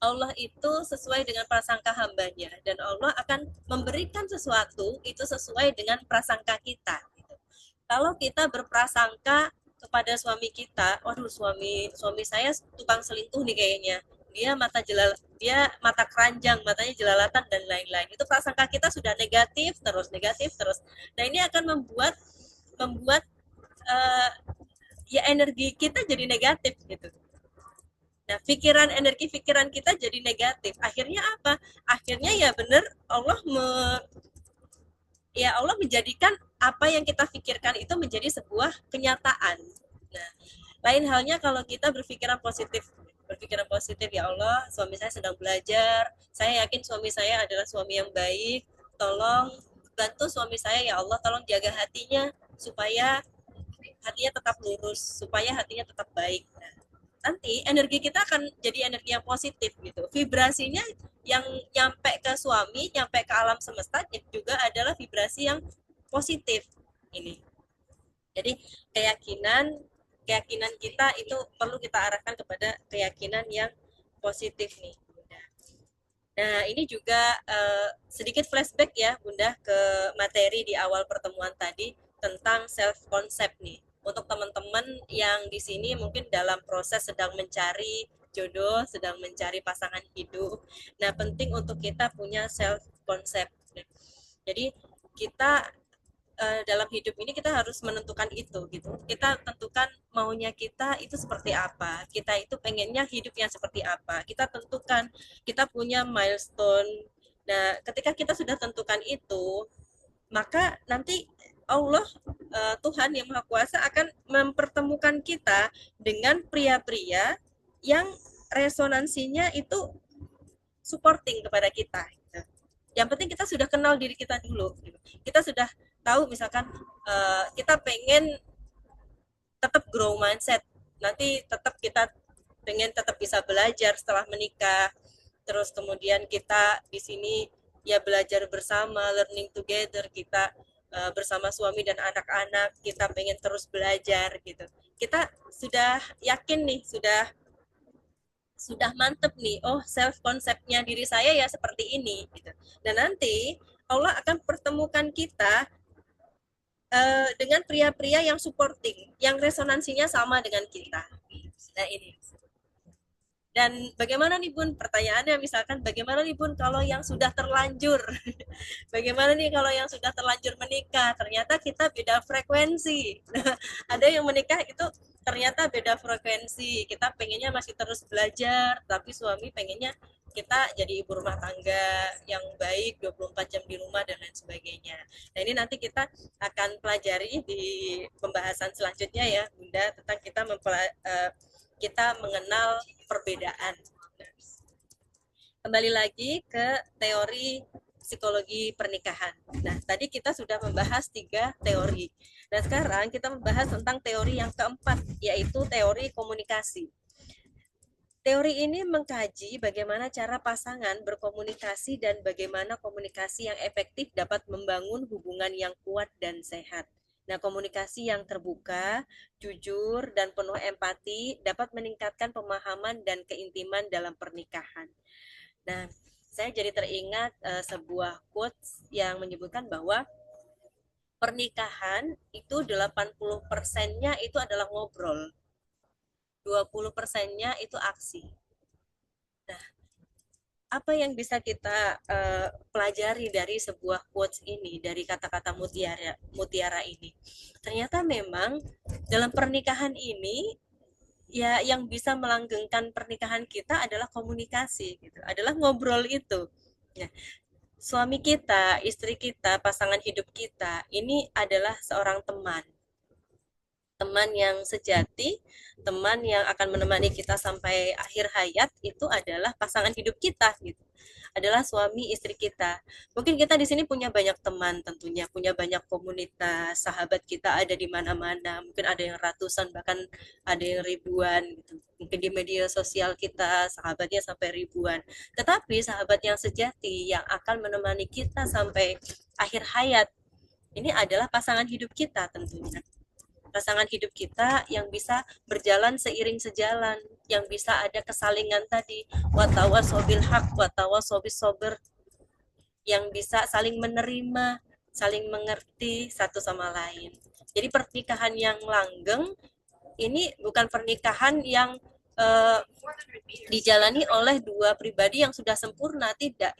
Allah itu sesuai dengan prasangka hambanya dan Allah akan memberikan sesuatu itu sesuai dengan prasangka kita gitu. Kalau kita berprasangka kepada suami kita, waduh suami suami saya tukang selingkuh nih kayaknya, dia mata keranjang, matanya jelalatan dan lain-lain, itu prasangka kita sudah negatif terus. Nah, ini akan membuat membuat uh, ya energi kita jadi negatif gitu. Nah, energi pikiran kita jadi negatif. Akhirnya apa? Akhirnya ya benar Allah menjadikan apa yang kita pikirkan itu menjadi sebuah kenyataan. Nah, lain halnya kalau kita berpikiran positif. berpikiran positif, ya Allah, suami saya sedang belajar, saya yakin suami saya adalah suami yang baik, tolong bantu suami saya ya Allah, tolong jaga hatinya supaya hatinya tetap lurus, supaya hatinya tetap baik. Nah, nanti energi kita akan jadi energi yang positif gitu. Vibrasinya yang nyampe ke suami, nyampe ke alam semesta juga adalah vibrasi yang positif ini. Jadi keyakinan keyakinan kita itu perlu kita arahkan kepada keyakinan yang positif nih, Bunda. Nah, ini juga sedikit flashback ya, Bunda, ke materi di awal pertemuan tadi tentang self concept nih. Untuk teman-teman yang di sini mungkin dalam proses sedang mencari jodoh, sedang mencari pasangan hidup. Nah, penting untuk kita punya self concept. Jadi kita dalam hidup ini kita harus menentukan itu gitu. Kita tentukan maunya kita itu seperti apa. Kita itu pengennya hidupnya seperti apa. Kita tentukan, kita punya milestone. Nah, ketika kita sudah tentukan itu, maka nanti Allah Tuhan yang Maha Kuasa akan mempertemukan kita dengan pria-pria yang resonansinya itu supporting kepada kita gitu. Yang penting kita sudah kenal diri kita dulu gitu. Kita sudah tahu misalkan kita pengen tetap grow mindset, nanti tetap kita pengen tetap bisa belajar setelah menikah, terus kemudian kita di sini ya belajar bersama, learning together, kita bersama suami dan anak-anak, kita pengen terus belajar gitu. Kita sudah yakin nih, sudah mantep nih, oh self konsepnya diri saya ya seperti ini gitu. Dan nanti Allah akan pertemukan kita dengan pria-pria yang supporting, yang resonansinya sama dengan kita. Nah ini. Dan bagaimana nih Bun? Pertanyaannya misalkan bagaimana nih Bun kalau yang sudah terlanjur? Bagaimana nih kalau yang sudah terlanjur menikah? Ternyata kita beda frekuensi. Nah, ada yang menikah itu ternyata beda frekuensi. Kita pengennya masih terus belajar, tapi suami pengennya kita jadi ibu rumah tangga yang baik 24 jam di rumah dan lain sebagainya. Nah, ini nanti kita akan pelajari di pembahasan selanjutnya ya, Bunda, tentang kita mengenal perbedaan. Kembali lagi ke teori psikologi pernikahan. Nah, tadi kita sudah membahas 3 teori. Nah, sekarang kita membahas tentang teori yang keempat, yaitu teori komunikasi. Teori ini mengkaji bagaimana cara pasangan berkomunikasi dan bagaimana komunikasi yang efektif dapat membangun hubungan yang kuat dan sehat. Nah, komunikasi yang terbuka, jujur, dan penuh empati dapat meningkatkan pemahaman dan keintiman dalam pernikahan. Nah, saya jadi teringat sebuah quotes yang menyebutkan bahwa pernikahan itu 80%-nya itu adalah ngobrol, 20%-nya itu aksi. Nah, apa yang bisa kita pelajari dari sebuah quotes ini, dari kata-kata mutiara ini? Ternyata memang dalam pernikahan ini ya yang bisa melanggengkan pernikahan kita adalah komunikasi gitu, adalah ngobrol itu. Nah, suami kita, istri kita, pasangan hidup kita ini adalah seorang teman, teman yang sejati, teman yang akan menemani kita sampai akhir hayat itu adalah pasangan hidup kita gitu. Adalah suami istri kita. Mungkin kita di sini punya banyak teman tentunya, punya banyak komunitas, sahabat kita ada di mana-mana, mungkin ada yang ratusan bahkan ada yang ribuan gitu. Mungkin di media sosial kita sahabatnya sampai ribuan. Tetapi sahabat yang sejati yang akan menemani kita sampai akhir hayat ini adalah pasangan hidup kita tentunya, pasangan hidup kita yang bisa berjalan seiring sejalan, yang bisa ada kesalingan tadi, watawasobil hak, watawasobis sober, yang bisa saling menerima, saling mengerti satu sama lain. Jadi pernikahan yang langgeng ini bukan pernikahan yang dijalani oleh dua pribadi yang sudah sempurna, tidak.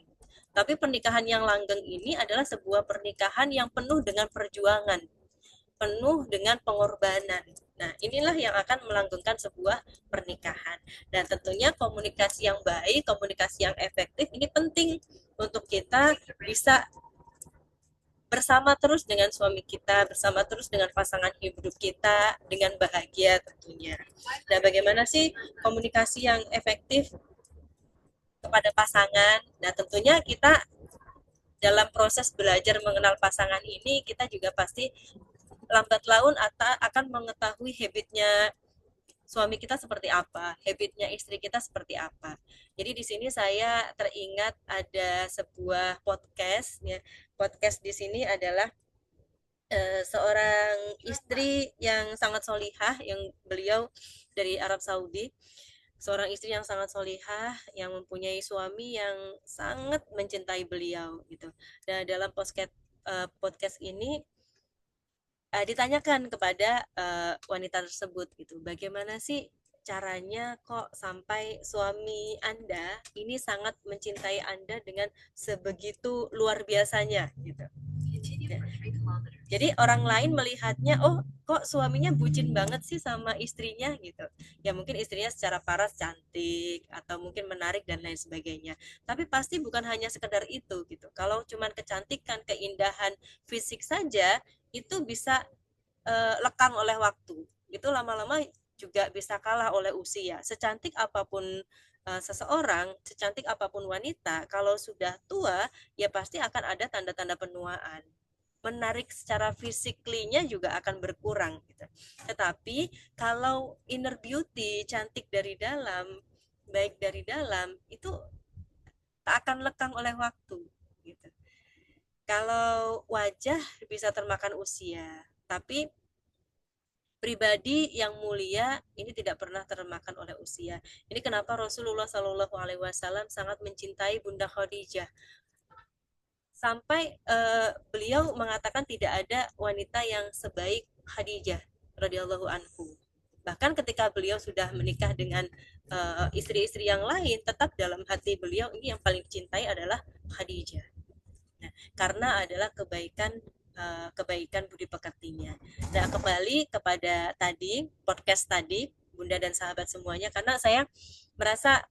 Tapi pernikahan yang langgeng ini adalah sebuah pernikahan yang penuh dengan perjuangan, penuh dengan pengorbanan. Nah, inilah yang akan melanggengkan sebuah pernikahan. Dan tentunya komunikasi yang baik, komunikasi yang efektif ini penting untuk kita bisa bersama terus dengan suami kita, bersama terus dengan pasangan hidup kita dengan bahagia tentunya. Nah, bagaimana sih komunikasi yang efektif kepada pasangan? Nah, tentunya kita dalam proses belajar mengenal pasangan ini kita juga pasti lambat laun akan mengetahui habitnya suami kita seperti apa, habitnya istri kita seperti apa. Jadi di sini saya teringat ada sebuah podcast ya. Podcast di sini adalah seorang istri yang sangat solihah, yang beliau dari Arab Saudi, seorang istri yang sangat solihah, yang mempunyai suami yang sangat mencintai beliau gitu. Dan dalam podcast ini ditanyakan kepada wanita tersebut gitu, bagaimana sih caranya kok sampai suami Anda ini sangat mencintai Anda dengan sebegitu luar biasanya gitu. Ya. Jadi orang lain melihatnya, oh kok suaminya bucin banget sih sama istrinya gitu. Ya mungkin istrinya secara paras cantik atau mungkin menarik dan lain sebagainya. Tapi pasti bukan hanya sekedar itu gitu. Kalau cuman kecantikan, keindahan fisik saja itu bisa lekang oleh waktu. Itu lama-lama juga bisa kalah oleh usia. Secantik apapun seseorang, secantik apapun wanita, kalau sudah tua, ya pasti akan ada tanda-tanda penuaan. Menarik secara fisiklinya juga akan berkurang gitu. Tetapi kalau inner beauty, cantik dari dalam, baik dari dalam, itu tak akan lekang oleh waktu gitu. Kalau wajah bisa termakan usia, tapi pribadi yang mulia ini tidak pernah termakan oleh usia. Ini kenapa Rasulullah Shallallahu Alaihi Wasallam sangat mencintai Bunda Khadijah sampai beliau mengatakan tidak ada wanita yang sebaik Khadijah radhiyallahu anhu. Bahkan ketika beliau sudah menikah dengan istri-istri yang lain, tetap dalam hati beliau ini yang paling dicintai adalah Khadijah. Nah, karena adalah kebaikan budi pekertinya. Nah, kembali kepada tadi podcast tadi, Bunda dan sahabat semuanya, karena saya merasa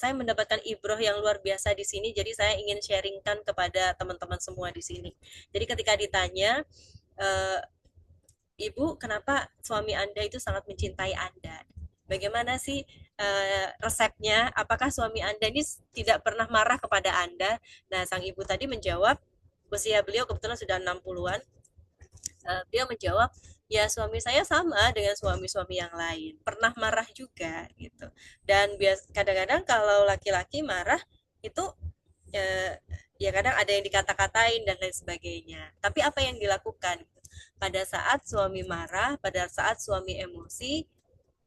saya mendapatkan ibroh yang luar biasa di sini, jadi saya ingin sharingkan kepada teman-teman semua di sini. Jadi ketika ditanya, uh, Ibu, kenapa suami Anda itu sangat mencintai Anda? Bagaimana sih resepnya? Apakah suami Anda ini tidak pernah marah kepada Anda? Nah, sang ibu tadi menjawab, usia beliau kebetulan sudah 60-an. Beliau menjawab, ya suami saya sama dengan suami-suami yang lain, pernah marah juga gitu. Dan kadang-kadang kalau laki-laki marah itu eh, ya kadang ada yang dikata-katain dan lain sebagainya. Tapi apa yang dilakukan? Pada saat suami marah, pada saat suami emosi,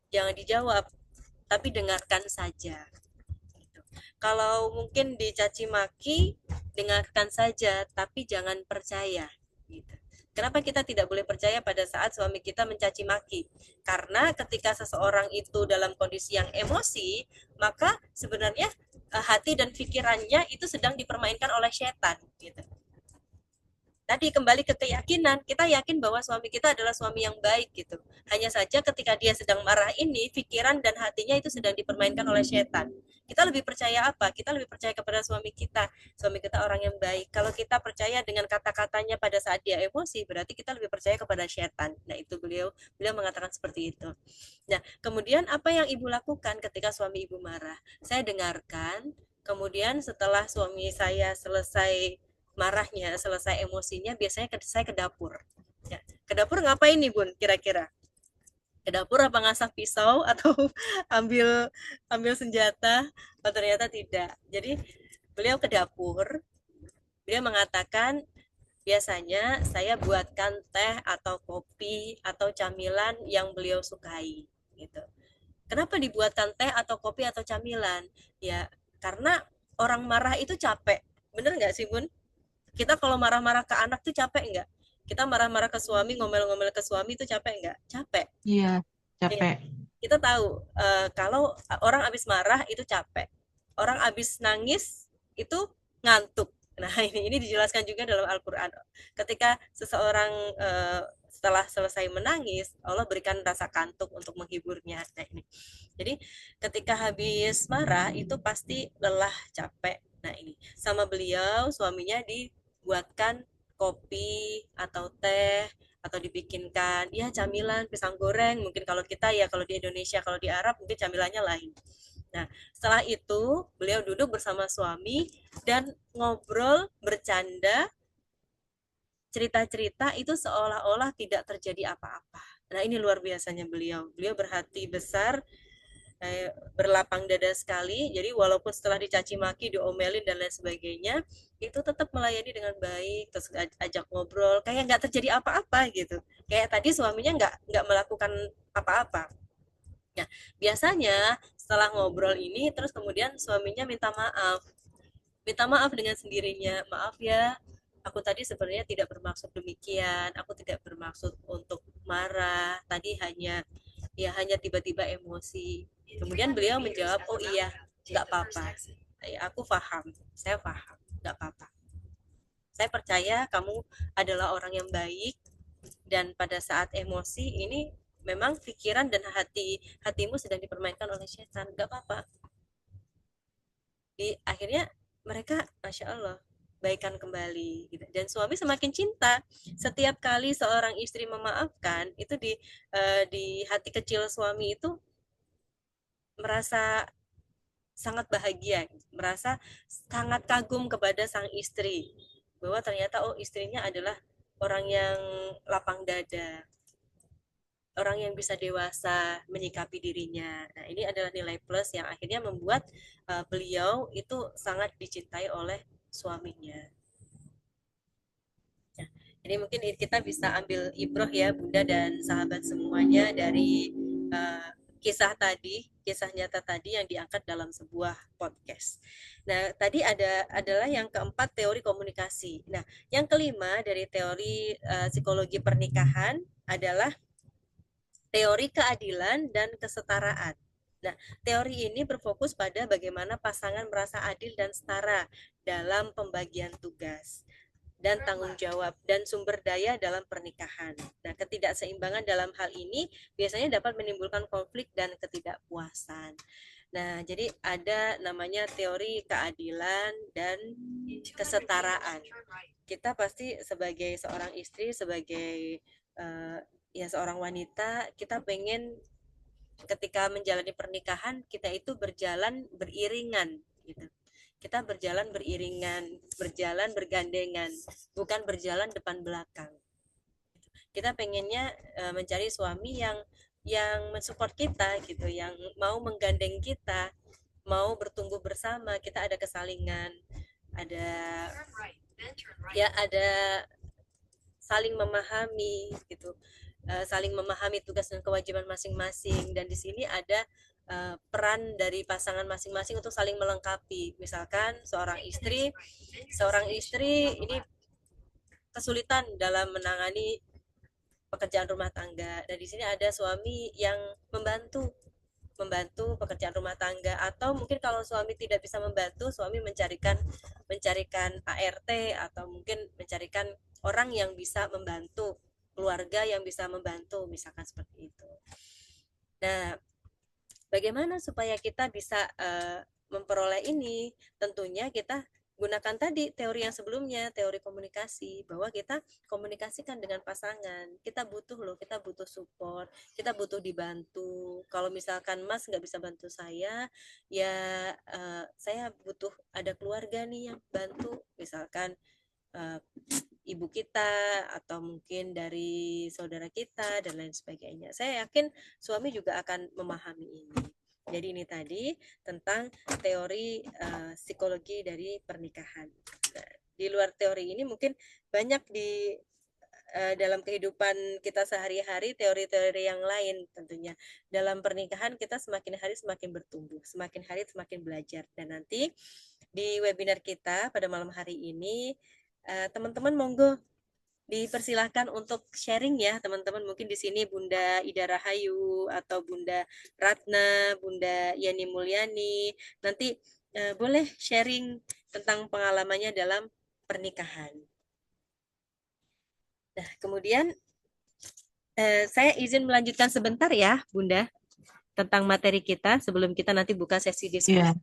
jangan dijawab, tapi dengarkan saja. Gitu. Kalau mungkin dicaci maki, dengarkan saja, tapi jangan percaya. Gitu. Kenapa kita tidak boleh percaya pada saat suami kita mencaci maki? Karena ketika seseorang itu dalam kondisi yang emosi, maka sebenarnya hati dan pikirannya itu sedang dipermainkan oleh setan. Gitu. Tadi kembali ke keyakinan, kita yakin bahwa suami kita adalah suami yang baik gitu. Hanya saja ketika dia sedang marah ini, pikiran dan hatinya itu sedang dipermainkan oleh setan. Kita lebih percaya apa? Kita lebih percaya kepada suami kita. Suami kita orang yang baik. Kalau kita percaya dengan kata-katanya pada saat dia emosi, berarti kita lebih percaya kepada setan. Nah, itu beliau mengatakan seperti itu. Nah, kemudian apa yang ibu lakukan ketika suami ibu marah? Saya dengarkan, kemudian setelah suami saya selesai marahnya, selesai emosinya, biasanya saya ke dapur. Ya. Ke dapur ngapain nih Bun kira-kira? Ke dapur apa ngasah pisau atau ambil ambil senjata? Oh, ternyata tidak. Jadi beliau ke dapur, beliau mengatakan biasanya saya buatkan teh atau kopi atau camilan yang beliau sukai gitu. Kenapa dibuatkan teh atau kopi atau camilan? Ya karena orang marah itu capek. Bener nggak sih Bun? Kita kalau marah-marah ke anak tuh capek nggak? Kita marah-marah ke suami, ngomel-ngomel ke suami itu capek nggak? Capek. Iya, Iya. capek. Kita tahu kalau orang habis marah itu capek. Orang habis nangis itu ngantuk. Nah, ini dijelaskan juga dalam Al-Qur'an. Ketika seseorang setelah selesai menangis, Allah berikan rasa kantuk untuk menghiburnya. Nah, ini. Jadi, ketika habis marah itu pasti lelah, capek. Nah, ini sama beliau suaminya dibuatkan kopi atau teh atau dibikinkan ya camilan pisang goreng, mungkin kalau kita ya kalau di Indonesia, kalau di Arab mungkin camilannya lain. Nah, setelah itu beliau duduk bersama suami dan ngobrol, bercanda, cerita-cerita itu seolah-olah tidak terjadi apa-apa. Nah, ini luar biasanya beliau. Beliau berhati besar, berlapang dada sekali. Jadi walaupun setelah dicaci maki, diomelin dan lain sebagainya, itu tetap melayani dengan baik, terus ajak ngobrol, kayak nggak terjadi apa-apa gitu. Kayak tadi suaminya nggak melakukan apa-apa. Nah, biasanya setelah ngobrol ini, terus kemudian suaminya minta maaf dengan sendirinya. Maaf ya, aku tadi sebenarnya tidak bermaksud demikian, aku tidak bermaksud untuk marah, tadi hanya tiba-tiba emosi. Kemudian beliau menjawab, oh iya, nggak apa-apa, aku paham, saya paham, nggak apa-apa, saya percaya kamu adalah orang yang baik, dan pada saat emosi ini memang pikiran dan hatimu sedang dipermainkan oleh setan, nggak apa-apa. Di akhirnya mereka masya Allah baikan kembali gitu. Dan suami semakin cinta setiap kali seorang istri memaafkan itu di hati kecil suami itu merasa sangat bahagia, merasa sangat kagum kepada sang istri, bahwa ternyata oh istrinya adalah orang yang lapang dada, orang yang bisa dewasa menyikapi dirinya. Nah, ini adalah nilai plus yang akhirnya membuat beliau itu sangat dicintai oleh suaminya. Nah, ini mungkin kita bisa ambil ibroh ya Bunda dan sahabat semuanya dari uh, kisah nyata tadi yang diangkat dalam sebuah podcast. Nah, tadi adalah yang keempat teori komunikasi. Nah, yang kelima dari teori psikologi pernikahan adalah teori keadilan dan kesetaraan. Nah, teori ini berfokus pada bagaimana pasangan merasa adil dan setara dalam pembagian tugas dan tanggung jawab dan sumber daya dalam pernikahan. Nah, ketidakseimbangan dalam hal ini biasanya dapat menimbulkan konflik dan ketidakpuasan. Nah, jadi ada namanya teori keadilan dan kesetaraan. Kita pasti sebagai seorang istri, sebagai uh, ya seorang wanita, kita pengen ketika menjalani pernikahan kita itu berjalan beriringan gitu. Kita berjalan beriringan, berjalan bergandengan, bukan berjalan depan belakang. Kita pengennya mencari suami yang mensupport kita gitu, yang mau menggandeng kita, mau bertumbuh bersama, kita ada kesalingan, ada ada saling memahami gitu, saling memahami tugas dan kewajiban masing-masing, dan di sini ada peran dari pasangan masing-masing untuk saling melengkapi. Misalkan seorang istri ini kesulitan dalam menangani pekerjaan rumah tangga, dan di sini ada suami yang membantu pekerjaan rumah tangga, atau mungkin kalau suami tidak bisa membantu, suami mencarikan ART, atau mungkin mencarikan orang yang bisa membantu, keluarga yang bisa membantu, misalkan seperti itu. Nah, bagaimana supaya kita bisa memperoleh ini? Tentunya kita gunakan tadi teori yang sebelumnya, teori komunikasi, bahwa kita komunikasikan dengan pasangan. Kita butuh support, kita butuh dibantu. Kalau misalkan Mas nggak bisa bantu saya, ya saya butuh ada keluarga nih yang bantu, misalkan ibu kita atau mungkin dari saudara kita dan lain sebagainya. Saya yakin suami juga akan memahami ini. Jadi ini tadi tentang teori psikologi dari pernikahan. Nah, di luar teori ini mungkin banyak di dalam kehidupan kita sehari-hari, teori-teori yang lain tentunya. Dalam pernikahan kita semakin hari semakin bertumbuh, semakin hari semakin belajar. Dan nanti di webinar kita pada malam hari ini, teman-teman monggo dipersilahkan untuk sharing ya teman-teman. Mungkin di sini Bunda Ida Rahayu atau Bunda Ratna, Bunda Yani Mulyani, nanti boleh sharing tentang pengalamannya dalam pernikahan. Nah, kemudian saya izin melanjutkan sebentar ya Bunda tentang materi kita sebelum kita nanti buka sesi diskusi. Iya.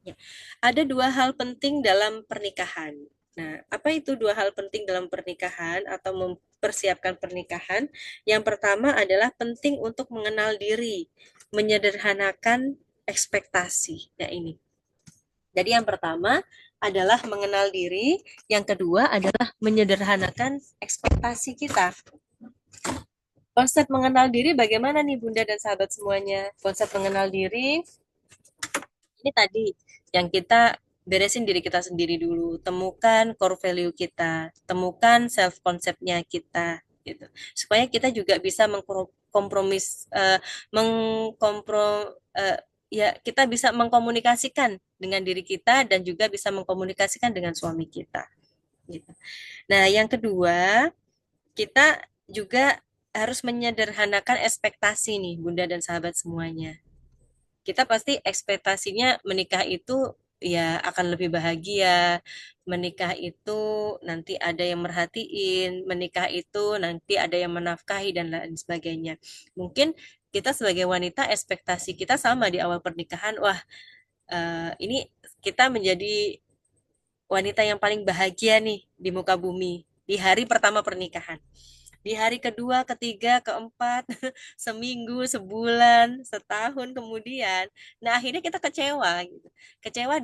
Ya. Ada dua hal penting dalam pernikahan. Nah, apa itu dua hal penting dalam pernikahan atau mempersiapkan pernikahan? Yang pertama adalah penting untuk mengenal diri, menyederhanakan ekspektasi. Ya ini. Jadi yang pertama adalah mengenal diri, yang kedua adalah menyederhanakan ekspektasi kita. Konsep mengenal diri bagaimana nih Bunda dan sahabat semuanya? Konsep mengenal diri ini tadi yang kita beresin diri kita sendiri dulu, temukan core value kita, temukan self konsepnya kita gitu. Supaya kita juga bisa mengkompromis mengkomprom ya kita bisa mengkomunikasikan dengan diri kita dan juga bisa mengkomunikasikan dengan suami kita gitu. Nah, yang kedua, kita juga harus menyederhanakan ekspektasi nih Bunda dan sahabat semuanya. Kita pasti ekspektasinya menikah itu ya akan lebih bahagia, menikah itu nanti ada yang merhatiin, menikah itu nanti ada yang menafkahi dan lain sebagainya. Mungkin kita sebagai wanita ekspektasi kita sama di awal pernikahan, wah ini kita menjadi wanita yang paling bahagia nih di muka bumi di hari pertama pernikahan. Di hari kedua, ketiga, keempat, seminggu, sebulan, setahun kemudian, nah akhirnya kita kecewa gitu. Kecewa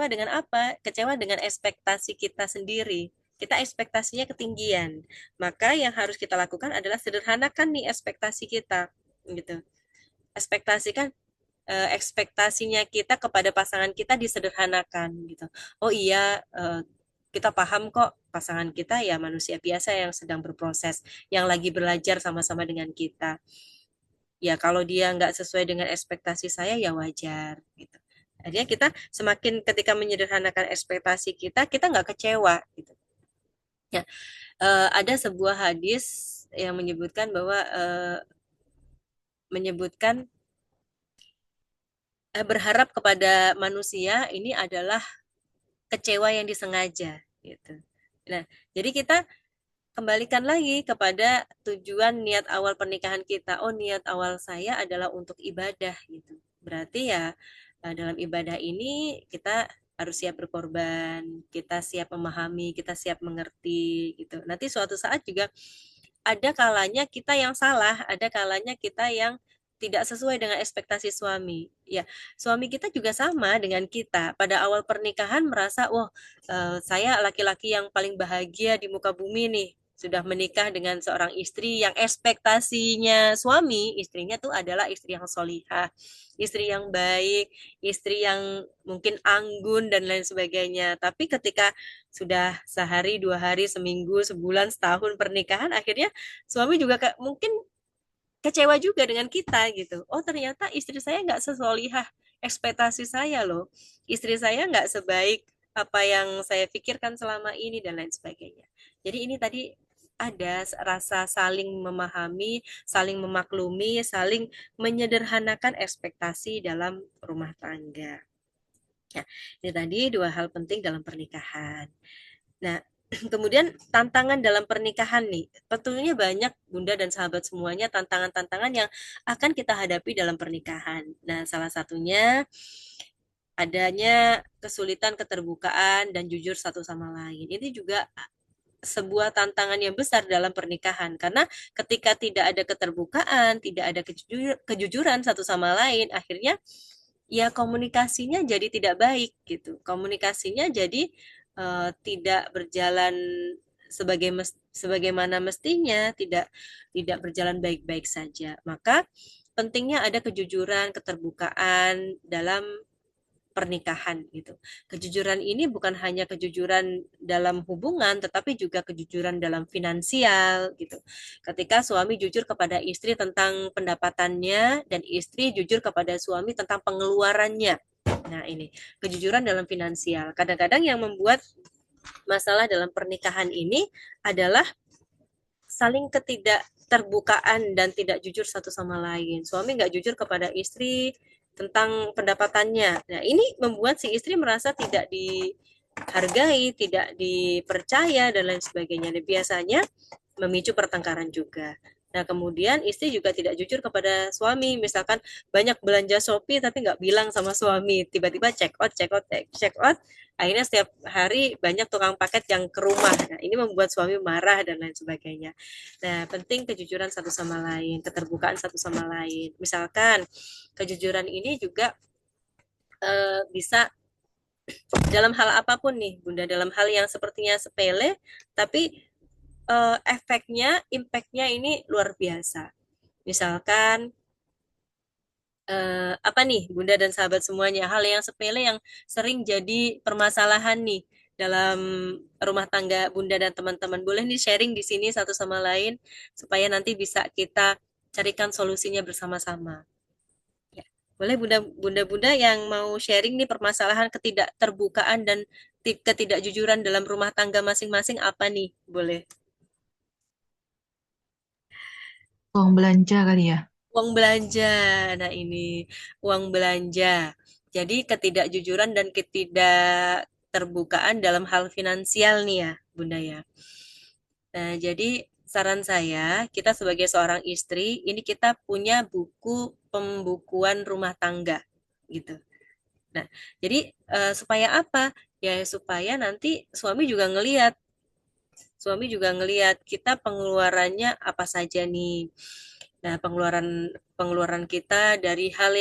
dengan apa? Kecewa dengan ekspektasi kita sendiri. Kita ekspektasinya ketinggian. Maka yang harus kita lakukan adalah sederhanakan nih ekspektasi kita gitu. Ekspektasikan ekspektasinya kita kepada pasangan kita disederhanakan gitu. Oh iya, kita paham kok pasangan kita ya manusia biasa yang sedang berproses, yang lagi belajar sama-sama dengan kita. Ya kalau dia nggak sesuai dengan ekspektasi saya ya wajar gitu. Artinya kita semakin ketika menyederhanakan ekspektasi kita, kita nggak kecewa gitu. Ya, ada sebuah hadis yang menyebutkan bahwa menyebutkan berharap kepada manusia ini adalah kecewa yang disengaja gitu. Nah, jadi kita kembalikan lagi kepada tujuan niat awal pernikahan kita. Oh, niat awal saya adalah untuk ibadah gitu. Berarti ya dalam ibadah ini kita harus siap berkorban, kita siap memahami, kita siap mengerti gitu. Nanti suatu saat juga ada kalanya kita yang salah, ada kalanya kita yang tidak sesuai dengan ekspektasi suami. Ya, suami kita juga sama dengan kita. Pada awal pernikahan merasa, wah, saya laki-laki yang paling bahagia di muka bumi nih. Sudah menikah dengan seorang istri yang ekspektasinya suami, istrinya tuh adalah istri yang solihah, istri yang baik, istri yang mungkin anggun dan lain sebagainya. Tapi ketika sudah sehari, dua hari, seminggu, sebulan, setahun pernikahan, akhirnya suami juga mungkin kecewa juga dengan kita gitu. Oh ternyata istri saya nggak sesolihah ekspektasi saya loh. Istri saya nggak sebaik apa yang saya pikirkan selama ini dan lain sebagainya. Jadi ini tadi ada rasa saling memahami, saling memaklumi, saling menyederhanakan ekspektasi dalam rumah tangga. Ya, ini tadi dua hal penting dalam pernikahan. Nah, kemudian tantangan dalam pernikahan nih, tentunya banyak Bunda dan sahabat semuanya tantangan-tantangan yang akan kita hadapi dalam pernikahan. Nah, salah satunya adanya kesulitan keterbukaan dan jujur satu sama lain. Ini juga sebuah tantangan yang besar dalam pernikahan karena ketika tidak ada keterbukaan, tidak ada kejujuran satu sama lain, akhirnya ya komunikasinya jadi tidak baik gitu. Komunikasinya jadi tidak berjalan sebagaimana mestinya, tidak berjalan baik-baik saja. Maka pentingnya ada kejujuran, keterbukaan dalam pernikahan gitu. Kejujuran ini bukan hanya kejujuran dalam hubungan tetapi juga kejujuran dalam finansial gitu. Ketika suami jujur kepada istri tentang pendapatannya dan istri jujur kepada suami tentang pengeluarannya. Nah, ini kejujuran dalam finansial. Kadang-kadang yang membuat masalah dalam pernikahan ini adalah saling ketidakterbukaan dan tidak jujur satu sama lain. Suami nggak jujur kepada istri tentang pendapatannya. Nah, ini membuat si istri merasa tidak dihargai, tidak dipercaya, dan lain sebagainya. Dan biasanya memicu pertengkaran juga. Nah, kemudian istri juga tidak jujur kepada suami. Misalkan banyak belanja Shopee tapi nggak bilang sama suami. Tiba-tiba check out, check out, check out. Akhirnya setiap hari banyak tukang paket yang ke rumah. Nah, ini membuat suami marah dan lain sebagainya. Nah, penting kejujuran satu sama lain, keterbukaan satu sama lain. Misalkan kejujuran ini juga bisa dalam hal apapun nih, Bunda, dalam hal yang sepertinya sepele, tapi efeknya, impactnya ini luar biasa. Misalkan apa nih, Bunda dan sahabat semuanya, hal yang sepele yang sering jadi permasalahan nih dalam rumah tangga Bunda dan teman-teman. Boleh nih sharing di sini satu sama lain supaya nanti bisa kita carikan solusinya bersama-sama. Ya. Boleh Bunda yang mau sharing nih permasalahan ketidakterbukaan dan ketidakjujuran dalam rumah tangga masing-masing apa nih? Boleh. Uang belanja kali ya. Uang belanja. Nah, ini uang belanja. Jadi ketidakjujuran dan ketidakterbukaan dalam hal finansial nih ya, Bunda ya. Nah, jadi saran saya, kita sebagai seorang istri, ini kita punya buku pembukuan rumah tangga gitu. Nah, jadi supaya apa? Ya supaya nanti suami juga ngelihat kita pengeluarannya apa saja nih. Nah, pengeluaran pengeluaran kita dari hal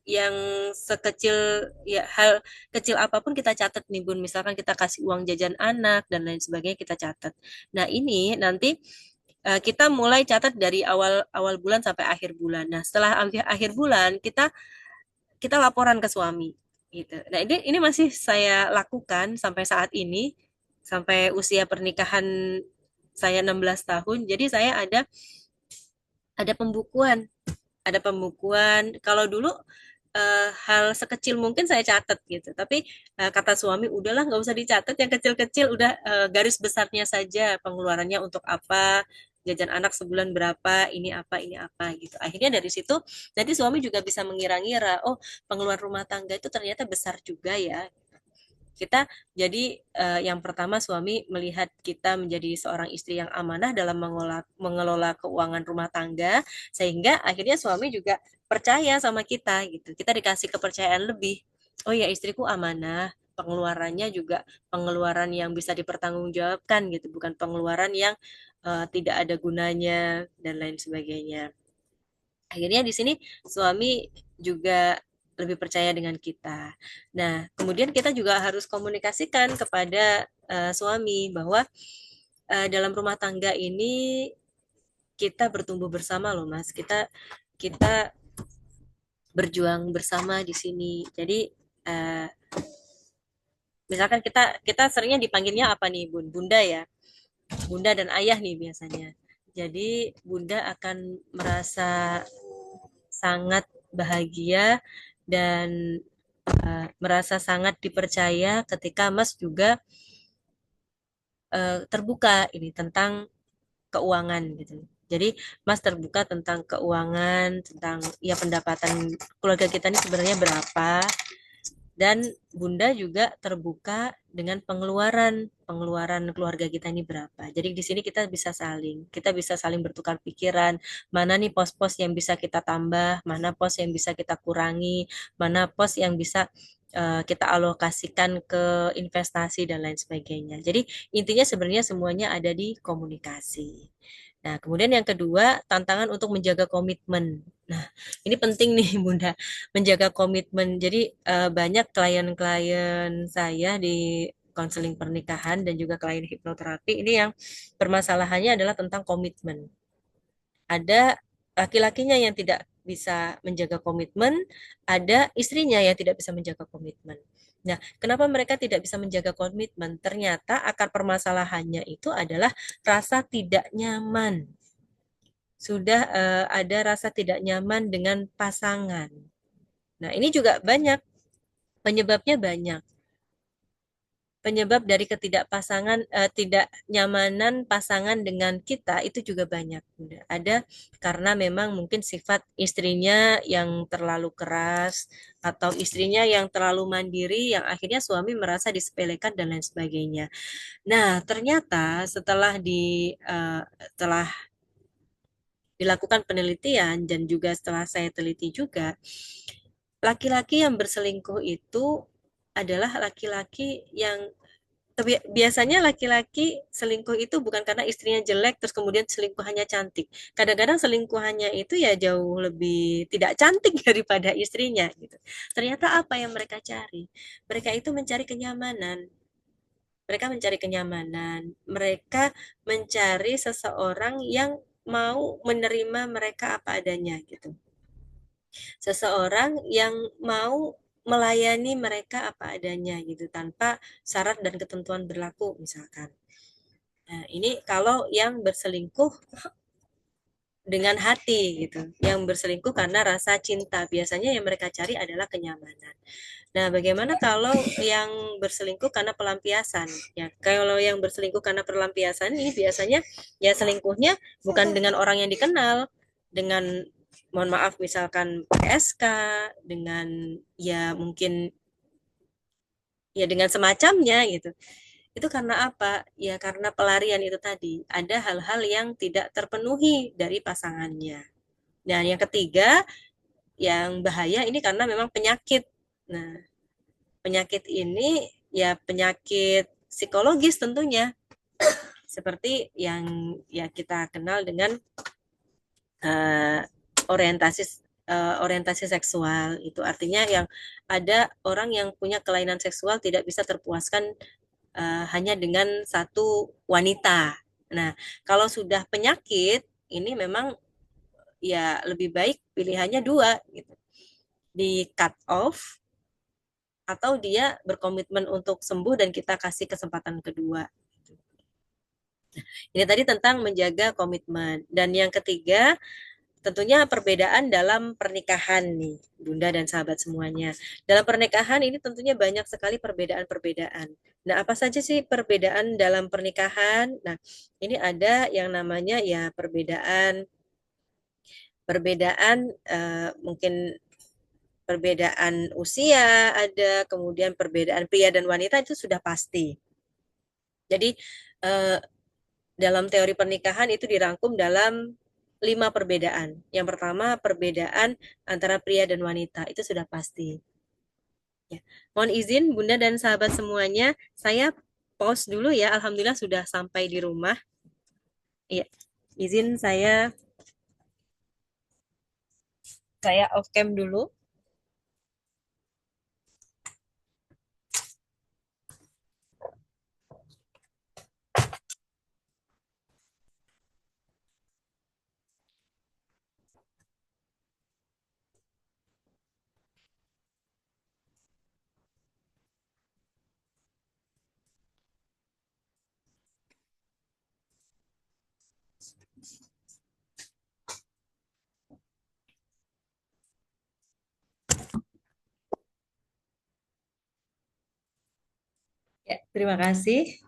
yang sekecil ya hal kecil apapun kita catat nih Bun. Misalkan kita kasih uang jajan anak dan lain sebagainya kita catat. Nah, ini nanti kita mulai catat dari awal awal bulan sampai akhir bulan. Nah, setelah akhir bulan kita kita laporan ke suami gitu. Nah, ini masih saya lakukan sampai saat ini sampai usia pernikahan saya 16 tahun. Jadi saya ada pembukuan, ada pembukuan. Kalau dulu hal sekecil mungkin saya catat gitu. Tapi kata suami, udahlah nggak usah dicatat yang kecil-kecil, udah garis besarnya saja pengeluarannya untuk apa, jajan anak sebulan berapa, ini apa gitu. Akhirnya dari situ nanti suami juga bisa mengira-ngira, oh pengeluaran rumah tangga itu ternyata besar juga ya. Kita jadi yang pertama suami melihat kita menjadi seorang istri yang amanah dalam mengelola keuangan rumah tangga sehingga akhirnya suami juga percaya sama kita gitu. Kita dikasih kepercayaan lebih. Oh ya istriku amanah, pengeluarannya juga pengeluaran yang bisa dipertanggungjawabkan gitu, bukan pengeluaran yang tidak ada gunanya dan lain sebagainya. Akhirnya di sini suami juga lebih percaya dengan kita. Nah, kemudian kita juga harus komunikasikan kepada suami bahwa dalam rumah tangga ini kita bertumbuh bersama loh, Mas. Kita berjuang bersama di sini. Jadi uh, misalkan kita kita seringnya dipanggilnya apa nih, Bun? Bunda ya. Bunda dan ayah nih biasanya. Jadi Bunda akan merasa sangat bahagia dan merasa sangat dipercaya ketika Mas juga terbuka ini tentang keuangan gitu. Jadi Mas terbuka tentang keuangan, tentang ya pendapatan keluarga kita ini sebenarnya berapa, dan Bunda juga terbuka dengan pengeluaran pengeluaran keluarga kita ini berapa. Jadi di sini kita bisa saling bertukar pikiran, mana nih pos-pos yang bisa kita tambah, mana pos yang bisa kita kurangi, mana pos yang bisa kita alokasikan ke investasi dan lain sebagainya. Jadi intinya sebenarnya semuanya ada di komunikasi. Nah, kemudian yang kedua, tantangan untuk menjaga komitmen. Nah, ini penting nih Bunda, menjaga komitmen. Jadi banyak klien-klien saya di konseling pernikahan dan juga klien hipnoterapi ini yang permasalahannya adalah tentang komitmen. Ada laki-lakinya yang tidak bisa menjaga komitmen, ada istrinya yang tidak bisa menjaga komitmen. Nah, kenapa mereka tidak bisa menjaga komitmen? Ternyata akar permasalahannya itu adalah rasa tidak nyaman. Sudah ada rasa tidak nyaman dengan pasangan. Nah, ini juga banyak, penyebabnya banyak. Penyebab dari tidak nyamanan pasangan dengan kita itu juga banyak. Ada karena memang mungkin sifat istrinya yang terlalu keras atau istrinya yang terlalu mandiri yang akhirnya suami merasa disepelekan dan lain sebagainya. Nah, ternyata setelah dilakukan penelitian dan juga setelah saya teliti juga, laki-laki yang berselingkuh itu adalah laki-laki yang biasanya laki-laki selingkuh itu bukan karena istrinya jelek terus kemudian selingkuhannya cantik. Kadang-kadang selingkuhannya itu ya jauh lebih tidak cantik daripada istrinya gitu. Ternyata apa yang mereka cari? Mereka itu mencari kenyamanan. Mereka mencari kenyamanan. Mereka mencari seseorang yang mau menerima mereka apa adanya gitu. Seseorang yang mau melayani mereka apa adanya gitu tanpa syarat dan ketentuan berlaku misalkan. Nah, ini kalau yang berselingkuh dengan hati gitu. Yang berselingkuh karena rasa cinta. Biasanya yang mereka cari adalah kenyamanan. Nah, bagaimana kalau yang berselingkuh karena pelampiasan? Ya, kalau yang berselingkuh karena pelampiasan ini biasanya ya selingkuhnya bukan dengan orang yang dikenal, dengan mohon maaf misalkan PSK, dengan ya mungkin ya dengan semacamnya gitu. Itu karena apa? Ya karena pelarian itu tadi. Ada hal-hal yang tidak terpenuhi dari pasangannya. Dan yang ketiga, yang bahaya ini karena memang penyakit. Nah, penyakit ini ya penyakit psikologis tentunya. Seperti yang ya kita kenal dengan uh, orientasi orientasi seksual. Itu artinya yang ada orang yang punya kelainan seksual tidak bisa terpuaskan hanya dengan satu wanita. Nah, kalau sudah penyakit, ini memang ya lebih baik pilihannya dua, gitu. Di cut off atau dia berkomitmen untuk sembuh dan kita kasih kesempatan kedua. Ini tadi tentang menjaga komitmen. Dan yang ketiga, tentunya perbedaan dalam pernikahan nih, Bunda dan sahabat semuanya. Dalam pernikahan ini tentunya banyak sekali perbedaan-perbedaan. Nah, apa saja sih perbedaan dalam pernikahan? Nah, ini ada yang namanya ya perbedaan perbedaan mungkin perbedaan usia ada, kemudian perbedaan pria dan wanita itu sudah pasti. Jadi eh, dalam teori pernikahan itu dirangkum dalam 5 perbedaan. Yang pertama perbedaan antara pria dan wanita itu sudah pasti. Ya. Mohon izin Bunda dan sahabat semuanya, saya pause dulu ya. Alhamdulillah sudah sampai di rumah. Iya, izin saya off cam dulu. Ya, terima kasih.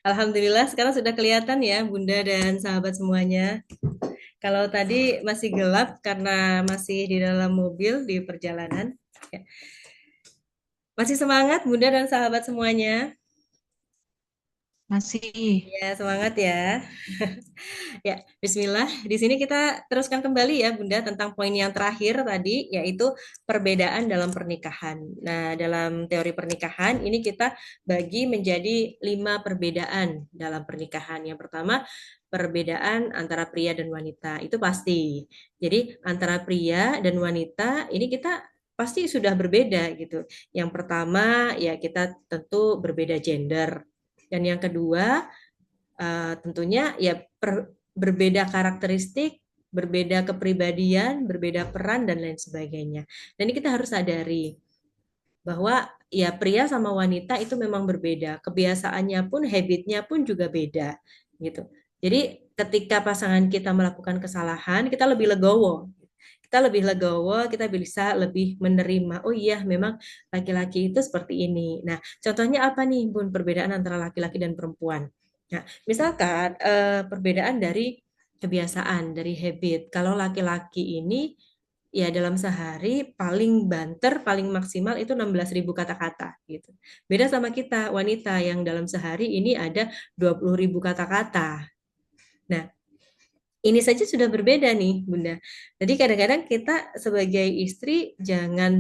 Alhamdulillah sekarang sudah kelihatan ya Bunda dan sahabat semuanya. Kalau tadi masih gelap karena masih di dalam mobil di perjalanan. Ya. Masih semangat Bunda dan sahabat semuanya? Masih. Ya, semangat ya. Ya, Bismillah. Di sini kita teruskan kembali ya, Bunda, tentang poin yang terakhir tadi, yaitu perbedaan dalam pernikahan. Nah, dalam teori pernikahan, ini kita bagi menjadi 5 perbedaan dalam pernikahan. Yang pertama, perbedaan antara pria dan wanita. Itu pasti. Jadi, antara pria dan wanita, ini kita pasti sudah berbeda gitu. Yang pertama, ya kita tentu berbeda gender. Dan yang kedua, tentunya ya berbeda karakteristik, berbeda kepribadian, berbeda peran dan lain sebagainya. Dan ini kita harus sadari bahwa ya pria sama wanita itu memang berbeda, kebiasaannya pun, habitnya pun juga beda gitu. Jadi ketika pasangan kita melakukan kesalahan, kita lebih legowo. Kita lebih legowo, kita bisa lebih menerima. Oh iya, memang laki-laki itu seperti ini. Nah, contohnya apa nih, Bun, perbedaan antara laki-laki dan perempuan? Nah, misalkan perbedaan dari kebiasaan, dari habit. Kalau laki-laki ini ya dalam sehari paling banter, paling maksimal itu 16.000 kata-kata gitu. Beda sama kita, wanita yang dalam sehari ini ada 20.000 kata-kata. Nah, Ini saja sudah berbeda nih, Bunda. Jadi kadang-kadang kita sebagai istri jangan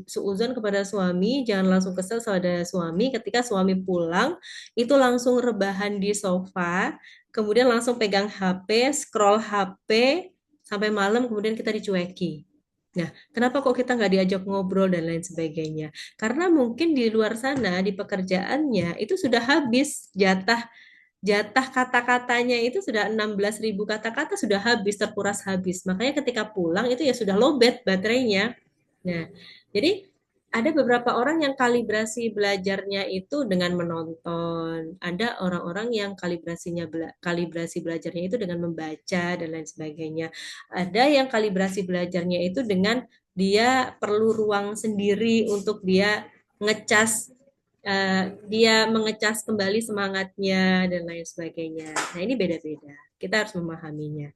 suuzon kepada suami, jangan langsung kesel pada suami ketika suami pulang, itu langsung rebahan di sofa, kemudian langsung pegang HP, scroll HP sampai malam, kemudian kita dicueki. Nah, kenapa kok kita nggak diajak ngobrol dan lain sebagainya? Karena mungkin di luar sana, di pekerjaannya, itu sudah habis jatah jatah kata-katanya itu sudah 16.000 kata-kata sudah habis, terkuras habis. Makanya ketika pulang itu ya sudah lowbat baterainya. Nah, jadi ada beberapa orang yang kalibrasi belajarnya itu dengan menonton. Ada orang-orang yang kalibrasi belajarnya itu dengan membaca dan lain sebagainya. Ada yang kalibrasi belajarnya itu dengan dia perlu ruang sendiri untuk dia ngecas dia mengecas kembali semangatnya dan lain sebagainya. Nah, ini beda-beda. Kita harus memahaminya.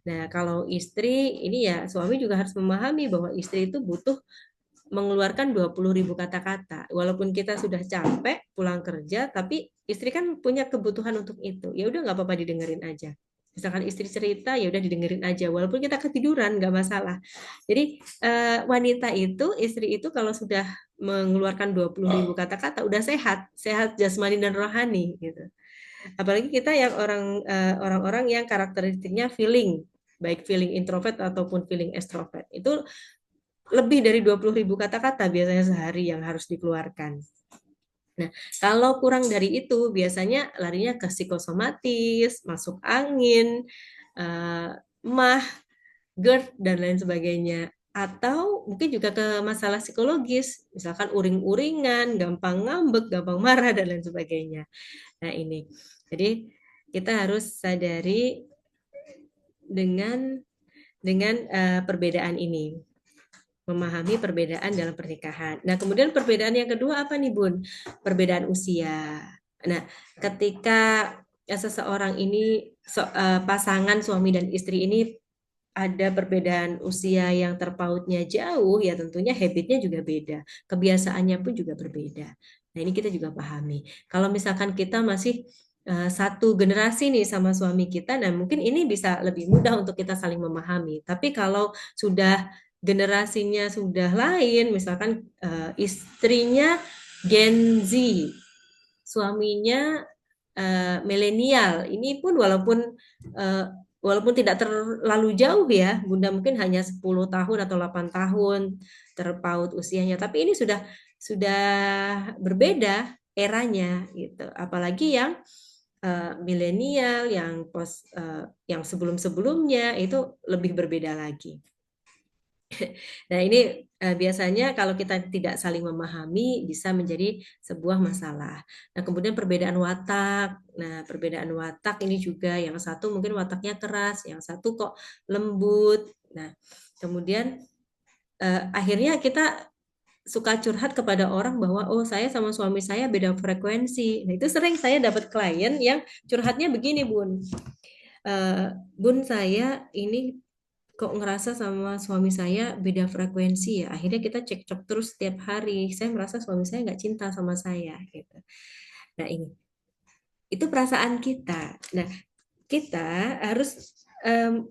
Nah, kalau istri ini ya suami juga harus memahami bahwa istri itu butuh mengeluarkan 20.000 kata-kata. Walaupun kita sudah capek pulang kerja, tapi istri kan punya kebutuhan untuk itu. Ya udah nggak apa-apa didengerin aja. Misalkan istri cerita, ya udah didengerin aja. Walaupun kita ketiduran, nggak masalah. Jadi wanita itu, istri itu kalau sudah mengeluarkan 20.000 kata-kata, udah sehat, sehat jasmani dan rohani gitu. Apalagi kita yang orang-orang yang karakteristiknya feeling, baik feeling introvert ataupun feeling extrovert. Itu lebih dari 20.000 kata-kata biasanya sehari yang harus dikeluarkan. Nah, kalau kurang dari itu biasanya larinya ke psikosomatis, masuk angin, eh, mah, GERD, dan lain sebagainya. Atau mungkin juga ke masalah psikologis, misalkan uring-uringan, gampang ngambek, gampang marah, dan lain sebagainya. Nah, ini. Jadi, kita harus sadari dengan perbedaan ini, memahami perbedaan dalam pernikahan. Nah, kemudian perbedaan yang kedua apa nih, Bun? Perbedaan usia. Nah, ketika seseorang ini pasangan suami dan istri ini ada perbedaan usia yang terpautnya jauh, ya tentunya habitnya juga beda, kebiasaannya pun juga berbeda. Nah, ini kita juga pahami. Kalau misalkan kita masih satu generasi nih sama suami kita, nah mungkin ini bisa lebih mudah untuk kita saling memahami. Tapi kalau sudah generasinya sudah lain, misalkan istrinya Gen Z, suaminya milenial, ini pun eh, walaupun tidak terlalu jauh ya, Bunda mungkin hanya 10 tahun atau 8 tahun terpaut usianya, tapi ini sudah berbeda eranya gitu. Apalagi yang milenial, yang sebelum-sebelumnya itu lebih berbeda lagi. Nah, ini biasanya kalau kita tidak saling memahami bisa menjadi sebuah masalah. Nah, kemudian perbedaan watak. Nah, perbedaan watak ini juga yang satu mungkin wataknya keras, yang satu kok lembut. Nah, kemudian akhirnya kita suka curhat kepada orang bahwa oh saya sama suami saya beda frekuensi. Nah, itu sering saya dapat klien yang curhatnya begini, Bun. Bun, saya ini kok ngerasa sama suami saya beda frekuensi ya. Akhirnya kita cekcok terus setiap hari. Saya merasa suami saya nggak cinta sama saya gitu. Nah, ini itu perasaan kita. Nah, kita harus em,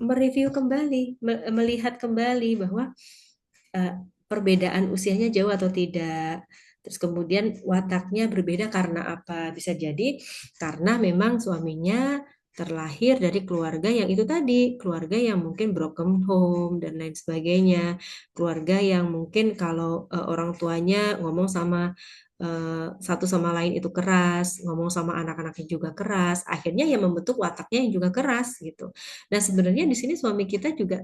mereview kembali, melihat kembali bahwa perbedaan usianya jauh atau tidak. Terus kemudian wataknya berbeda karena apa? Bisa jadi karena memang suaminya terlahir dari keluarga yang itu tadi, keluarga yang mungkin broken home dan lain sebagainya, keluarga yang mungkin kalau orang tuanya ngomong sama satu sama lain itu keras, ngomong sama anak-anaknya juga keras, akhirnya yang membentuk wataknya yang juga keras gitu. Nah, sebenarnya di sini suami kita juga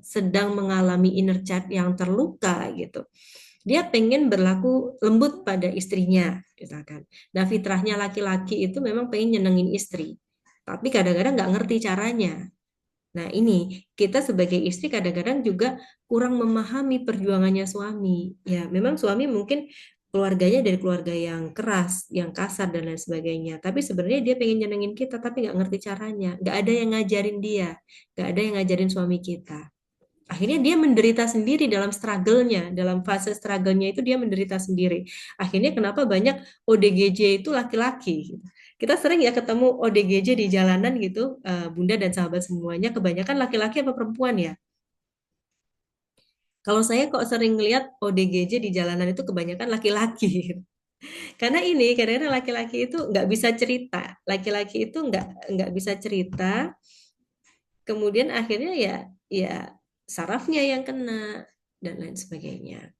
sedang mengalami inner child yang terluka gitu. Dia pengen berlaku lembut pada istrinya, misalkan. Nah, fitrahnya laki-laki itu memang pengen nyenengin istri, tapi kadang-kadang nggak ngerti caranya. Nah, ini kita sebagai istri kadang-kadang juga kurang memahami perjuangannya suami. Ya, memang suami mungkin keluarganya dari keluarga yang keras, yang kasar dan lain sebagainya. Tapi sebenarnya dia pengen nyenengin kita, tapi nggak ngerti caranya. Nggak ada yang ngajarin dia, nggak ada yang ngajarin suami kita. Akhirnya dia menderita sendiri dalam struggle-nya, dalam fase struggle-nya itu dia menderita sendiri. Akhirnya kenapa banyak ODGJ itu laki-laki? Kita sering ya ketemu ODGJ di jalanan gitu, Bunda dan sahabat semuanya, kebanyakan laki-laki apa perempuan ya? Kalau saya kok sering lihat ODGJ di jalanan itu kebanyakan laki-laki. Karena ini kadang-kadang laki-laki itu nggak bisa cerita, laki-laki itu nggak bisa cerita, kemudian akhirnya ya sarafnya yang kena dan lain sebagainya.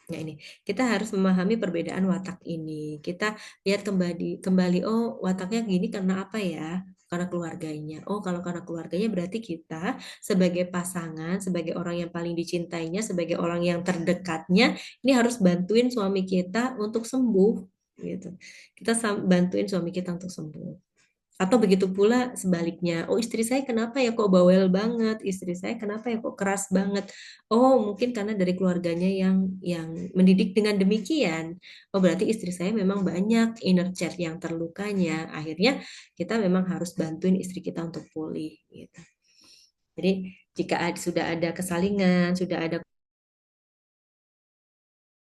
Nah ini kita harus memahami perbedaan watak ini. Kita lihat kembali kembali, oh wataknya gini karena apa ya? Karena keluarganya. Oh kalau karena keluarganya berarti kita sebagai pasangan, sebagai orang yang paling dicintainya, sebagai orang yang terdekatnya, ini harus bantuin suami kita untuk sembuh gitu. Kita bantuin suami kita untuk sembuh. Atau begitu pula sebaliknya, oh istri saya kenapa ya kok bawel banget, istri saya kenapa ya kok keras banget. Oh mungkin karena dari keluarganya yang mendidik dengan demikian. Oh berarti istri saya memang banyak inner child yang terlukanya. Akhirnya kita memang harus bantuin istri kita untuk pulih gitu. Jadi jika sudah ada kesalingan, sudah ada